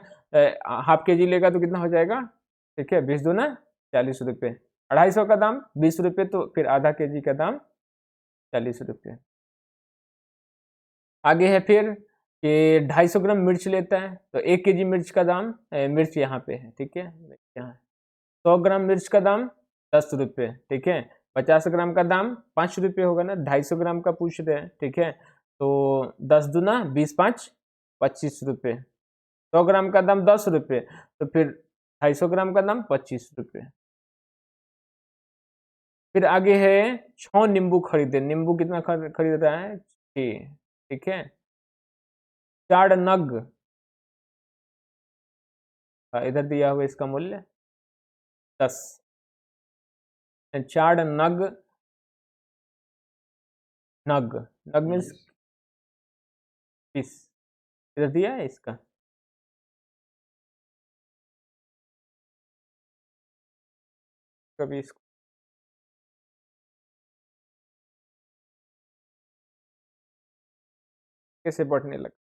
Speaker 1: हाफ के जी लेगा तो कितना हो जाएगा। ठीक है, 20 दूना 40 रुपए, 250 का दाम 20 रुपए, तो फिर आधा के जी का दाम 40 रुपए। आगे है फिर कि 250 ग्राम मिर्च लेता है, तो 1 के जी मिर्च का दाम, मिर्च यहाँ पे है। ठीक है, यहाँ 100 ग्राम मिर्च का दाम 10 रुपये। ठीक है, 50 ग्राम का दाम 5 रुपये होगा ना, 250 ग्राम का पूछ रहे हैं। ठीक है, तो 10 दूना 20, 5 25 रुपये, 100 ग्राम का दाम 10 रुपये, तो फिर 250 ग्राम का दाम 25 रुपये। फिर आगे है 6 नींबू खरीदे, नींबू कितना खरीद रहा है 6। ठीक है, 4 नग, इधर दिया हुआ इसका मूल्य 10, 4 नग, नग, नग मीन्स पीस, इधर दिया है इसका, कभी इसको कैसे बढ़ने लगा।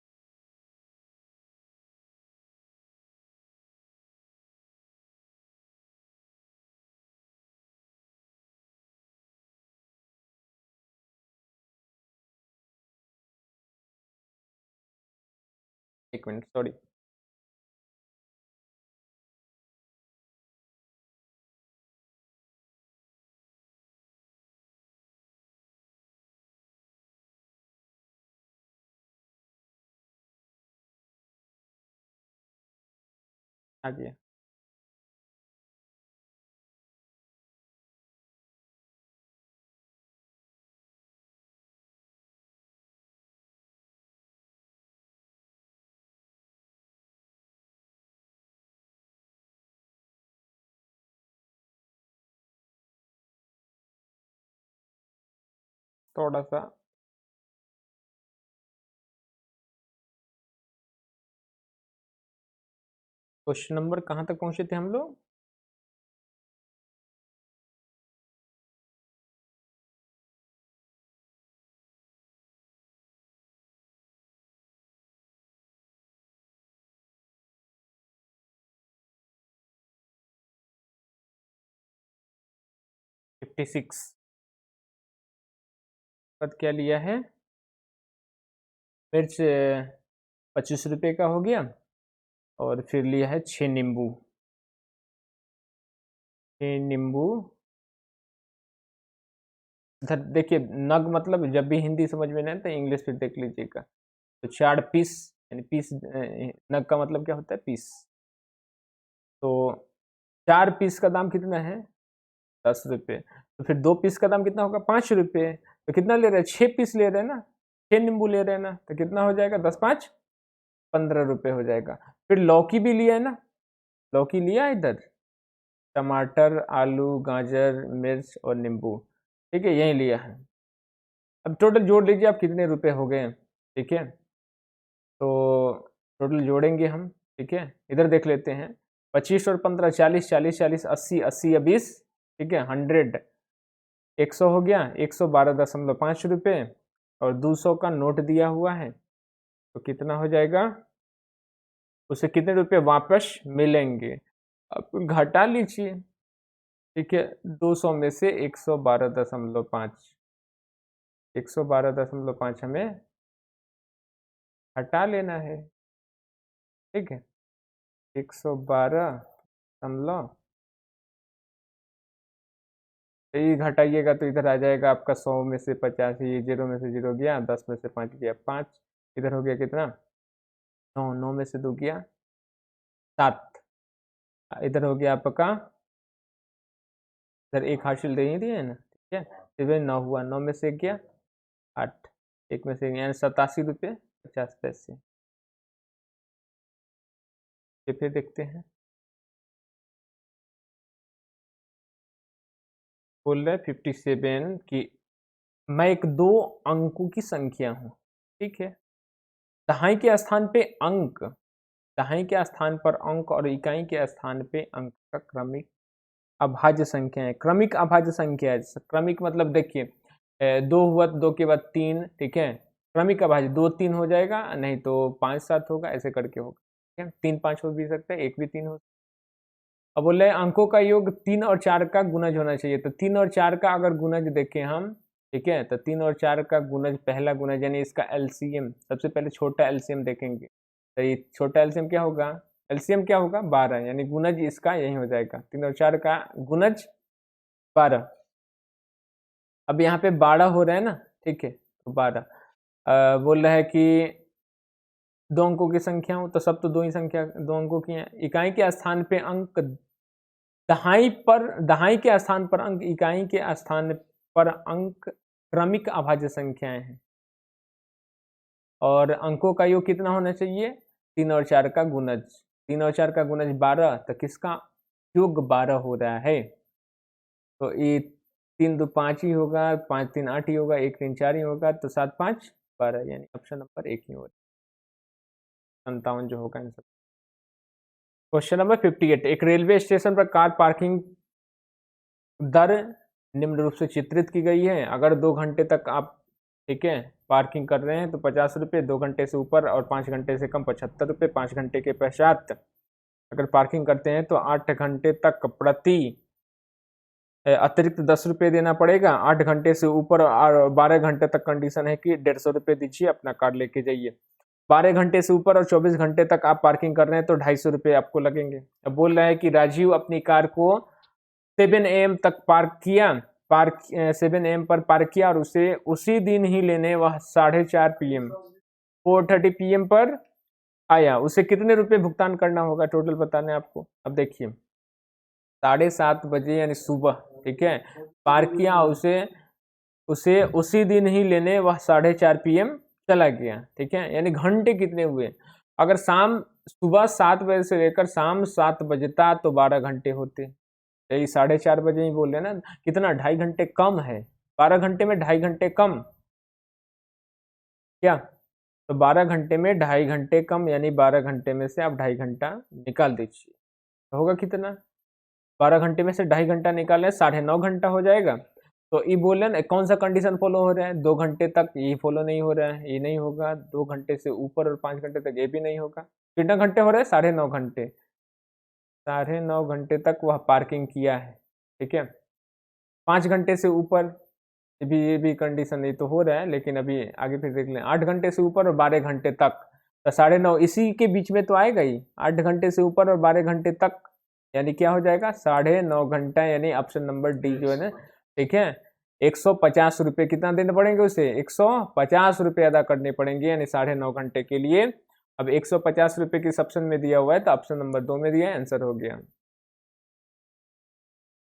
Speaker 1: एक मिनट सॉरी। आ गया। थोड़ा सा क्वेश्चन नंबर कहाँ तक पहुंचे थे हम लोग? Fifty six. पद क्या लिया है? मिर्च 25 रुपये का हो गया, और फिर लिया है 6 नींबू। 6 नींबू। इधर देखिए, नग मतलब जब भी हिंदी समझ में नहीं आता इंग्लिश फिर देख लीजिएगा। तो 4 पीस, यानी पीस, नग का मतलब क्या होता है? पीस। तो 4 पीस का दाम कितना है? 10 रुपये। तो फिर 2 पीस का दाम कितना होगा? 5 रुपये। तो कितना ले रहे हैं? 6 पीस ले रहे हैं ना, 6 नींबू ले रहे हैं ना, तो कितना हो जाएगा? 10×5 = 15 रुपये हो जाएगा। फिर लौकी भी लिया है ना, लौकी लिया है इधर, टमाटर, आलू, गाजर, मिर्च और नींबू, ठीक है, यही लिया है। अब टोटल जोड़ लीजिए आप, कितने रुपए हो गए, ठीक है। तो टोटल जोड़ेंगे हम, ठीक है। इधर देख लेते हैं, 25 और 15, 40, 40, 40, 80, 80 या 20, ठीक है, 100, 100 हो गया, 112.5 रुपये, और 200 का नोट दिया हुआ है, तो कितना हो जाएगा? उसे कितने रुपए वापस मिलेंगे? अब घटा लीजिए, ठीक है, 200 में से 112.5, 112.5 हमें हटा लेना है, ठीक है। 112 ये घटाइएगा तो इधर आ जाएगा आपका 100 में से 50, ये 0 में से 0 गया, 10 में से 5 गया 5, इधर हो गया कितना? 9, 9 में से 2 गया 7, इधर हो गया आपका, इधर एक हासिल दे ही दिए है ना, ठीक है। इधर 9 हुआ, 9 में से 1 गया 8, एक में से यानी 87 रुपये 50 पैसे। ये फिर देखते हैं, बोल रहे 57 की मैं एक 2 अंकों की संख्या हूँ, ठीक है। दहाई के स्थान पे अंक, दहाई के स्थान पर अंक और इकाई के स्थान पे अंक का क्रमिक अभाज्य संख्या है। क्रमिक अभाज्य संख्या है, क्रमिक मतलब देखिए, 2 हुआ तो 2 के बाद 3, ठीक है। क्रमिक अभाज्य 2 3 हो जाएगा, नहीं तो 5 7 होगा, ऐसे करके होगा, ठीक है। 3 5 हो भी सकता है, 1 भी 3 हो। अब बोल रहे हैं अंकों का योग 3 और 4 का गुणज होना चाहिए, तो 3 और 4 का अगर गुणज देखें हम, ठीक है, तो 3 और 4 का गुणज, पहला गुणज यानी इसका एलसीएम, सबसे पहले छोटा एलसीएम देखेंगे, तो ये छोटा एलसीएम क्या होगा? एलसीएम क्या होगा? 12, यानी गुणज इसका यही हो जाएगा, 3 और 4 का गुणज 12। अब यहाँ पे 12 हो रहा है ना, ठीक है, तो 12 बोल रहा है कि 2 अंकों की संख्या हो, तो सब तो 2 ही संख्या, 2 अंकों की है। इकाई के स्थान पे अंक, दहाई के स्थान पर अंक, इकाई के स्थान पर अंक क्रमिक अभाज्य संख्याएं हैं, और अंकों का योग कितना होना चाहिए? 3 और 4 का गुणज, 3 और 4 का गुणज 12, तो किसका योग 12 हो रहा है? तो ये 3 2 5 ही होगा, 5 3 8 ही होगा, 1 3 4 ही होगा, तो 7 5 12, यानी ऑप्शन नंबर 1 ही होगा, 57 जो होगा आंसर। क्वेश्चन नंबर 58, एक रेलवे स्टेशन पर कार पार्किंग दर निम्न रूप से चित्रित की गई है। अगर 2 घंटे तक आप, ठीक है, पार्किंग कर रहे हैं तो 50 रुपये, 2 घंटे से ऊपर और 5 घंटे से कम 75 रुपये, 5 घंटे के पश्चात अगर पार्किंग करते हैं तो 8 घंटे तक प्रति अतिरिक्त 10 रुपये देना पड़ेगा। 8 घंटे से ऊपर और 12 घंटे तक कंडीशन है कि 150 रुपये दीजिए, अपना कार लेके जाइए। 12 घंटे से ऊपर और 24 घंटे तक आप पार्किंग कर रहे हैं तो 250 रुपये आपको लगेंगे। अब बोल रहा है कि राजीव अपनी कार को 7 AM तक पार्क किया, 7 AM पर पार्क किया, और उसे उसी दिन ही लेने वह 4:30 PM 4:30 PM पर आया। उसे कितने रुपए भुगतान करना होगा? टोटल बताने आपको। अब देखिए, 7:30 बजे यानी सुबह, ठीक है, पार्क किया, उसे उसी दिन ही लेने वह 4:30 PM चला गया, ठीक है, यानी घंटे कितने हुए? अगर सुबह 7 बजे से लेकर शाम 7 बजता तो 12 घंटे होते, यही 4:30 बजे ही बोल रहे ना, कितना 2.5 घंटे कम है, 12 घंटे में 2.5 घंटे कम, क्या? तो 12 घंटे में 2.5 घंटे कम, यानी 12 घंटे में से आप 2.5 घंटा निकाल दीजिए, तो होगा कितना? 12 घंटे में से 2.5 घंटा निकालें, 9.5 घंटा हो जाएगा। तो ये बोले ना कौन सा कंडीशन फॉलो हो रहा है? 2 घंटे तक ये फॉलो नहीं हो रहा है, ये नहीं होगा। 2 घंटे से ऊपर और 5 घंटे तक ये भी नहीं होगा। कितना घंटे हो रहे हैं? 9.5 घंटे। 9.5 घंटे तक वह पार्किंग किया है, ठीक है। 5 घंटे से ऊपर ये भी कंडीशन नहीं तो हो रहा है, लेकिन अभी आगे फिर देख लें। 8 घंटे से ऊपर और 12 घंटे तक, तो 9.5 इसी के बीच में तो आएगा ही। 8 घंटे से ऊपर और 12 घंटे तक, यानी क्या हो जाएगा? 9.5 घंटा, यानी ऑप्शन नंबर डी जो है ना, ठीक है। 150 रुपये कितना देने पड़ेंगे उसे? 150 रुपये अदा करने पड़ेंगे, यानी 9.5 घंटे के लिए। अब 150 रुपये किस ऑप्शन में दिया हुआ है? तो ऑप्शन नंबर 2 में दिया है, आंसर हो गया।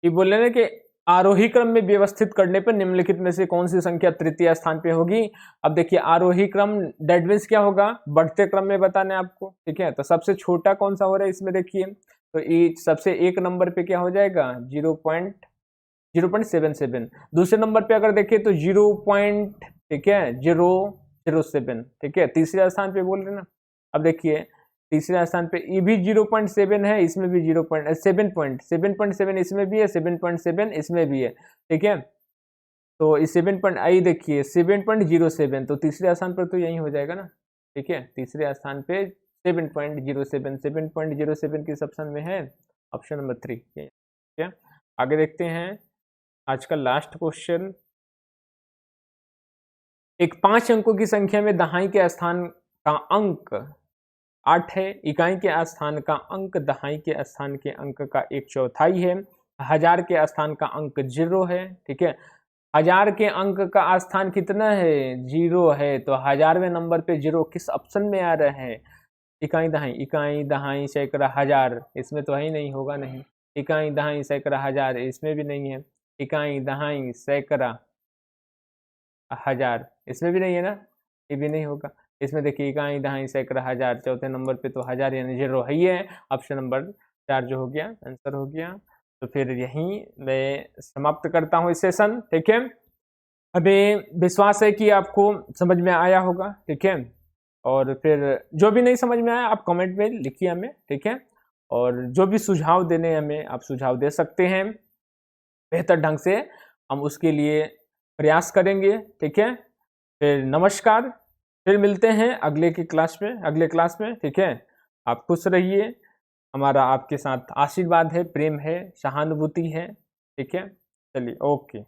Speaker 1: ये बोल रहे हैं कि आरोही क्रम में व्यवस्थित करने पर निम्नलिखित में से कौन सी संख्या तृतीय स्थान पे होगी? अब देखिए आरोही क्रम डेट मीन्स क्या होगा? बढ़ते क्रम में बताने आपको, ठीक है। तो सबसे छोटा कौन सा हो रहा है इसमें देखिए, तो ये सबसे एक नंबर पे क्या हो जाएगा? 0.77। दूसरे नंबर पे अगर देखें तो 0. ठीक है 007, ठीक है। तीसरे स्थान पे बोल रहे ना। अब देखिए तीसरे स्थान पे ये भी 0.7 है, इसमें भी 7.7 इसमें भी है, 7.7 इसमें भी है, ठीक है। तो इस 7 पॉइंट आई देखिए 7.07, तो तीसरे स्थान पर तो यही हो जाएगा ना, ठीक है। तीसरे स्थान पे 7.07 किस ऑप्शन में है? ऑप्शन नंबर 3, ठीक है। आगे देखते हैं आज का लास्ट क्वेश्चन। एक 5 अंकों की संख्या में दहाई के स्थान का अंक 8 है, इकाई के स्थान का अंक दहाई के स्थान के अंक का 1/4 है, हजार के स्थान का अंक 0 है, ठीक है। हजार के अंक का स्थान कितना है? 0 है, तो 1000वें नंबर पे 0 किस ऑप्शन में आ रहा है? इकाई दहाई सैकड़ा हजार, इसमें तो ही नहीं होगा, नहीं। इकाई दहाई सैकड़ा हजार, इसमें भी नहीं है। इकाई दहाई सैकड़ा हजार, इसमें भी नहीं है ना, ये भी नहीं होगा। इसमें देखिए इकाई दहाई सैकड़ा हजार, चौथे नंबर पे तो हजार यानी 0 है ही है। ऑप्शन नंबर 4 जो हो गया आंसर हो गया। तो फिर यहीं मैं समाप्त करता हूँ इस सेशन, ठीक है। हमें विश्वास है कि आपको समझ में आया होगा, ठीक है। और फिर जो भी नहीं समझ में आया आप कमेंट में लिखिए हमें, ठीक है। और जो भी सुझाव देने हमें आप सुझाव दे सकते हैं बेहतर ढंग से, हम उसके लिए प्रयास करेंगे, ठीक है। फिर नमस्कार, फिर मिलते हैं अगले क्लास में, ठीक है। आप खुश रहिए, हमारा आपके साथ आशीर्वाद है, प्रेम है, सहानुभूति है, ठीक है। चलिए ओके।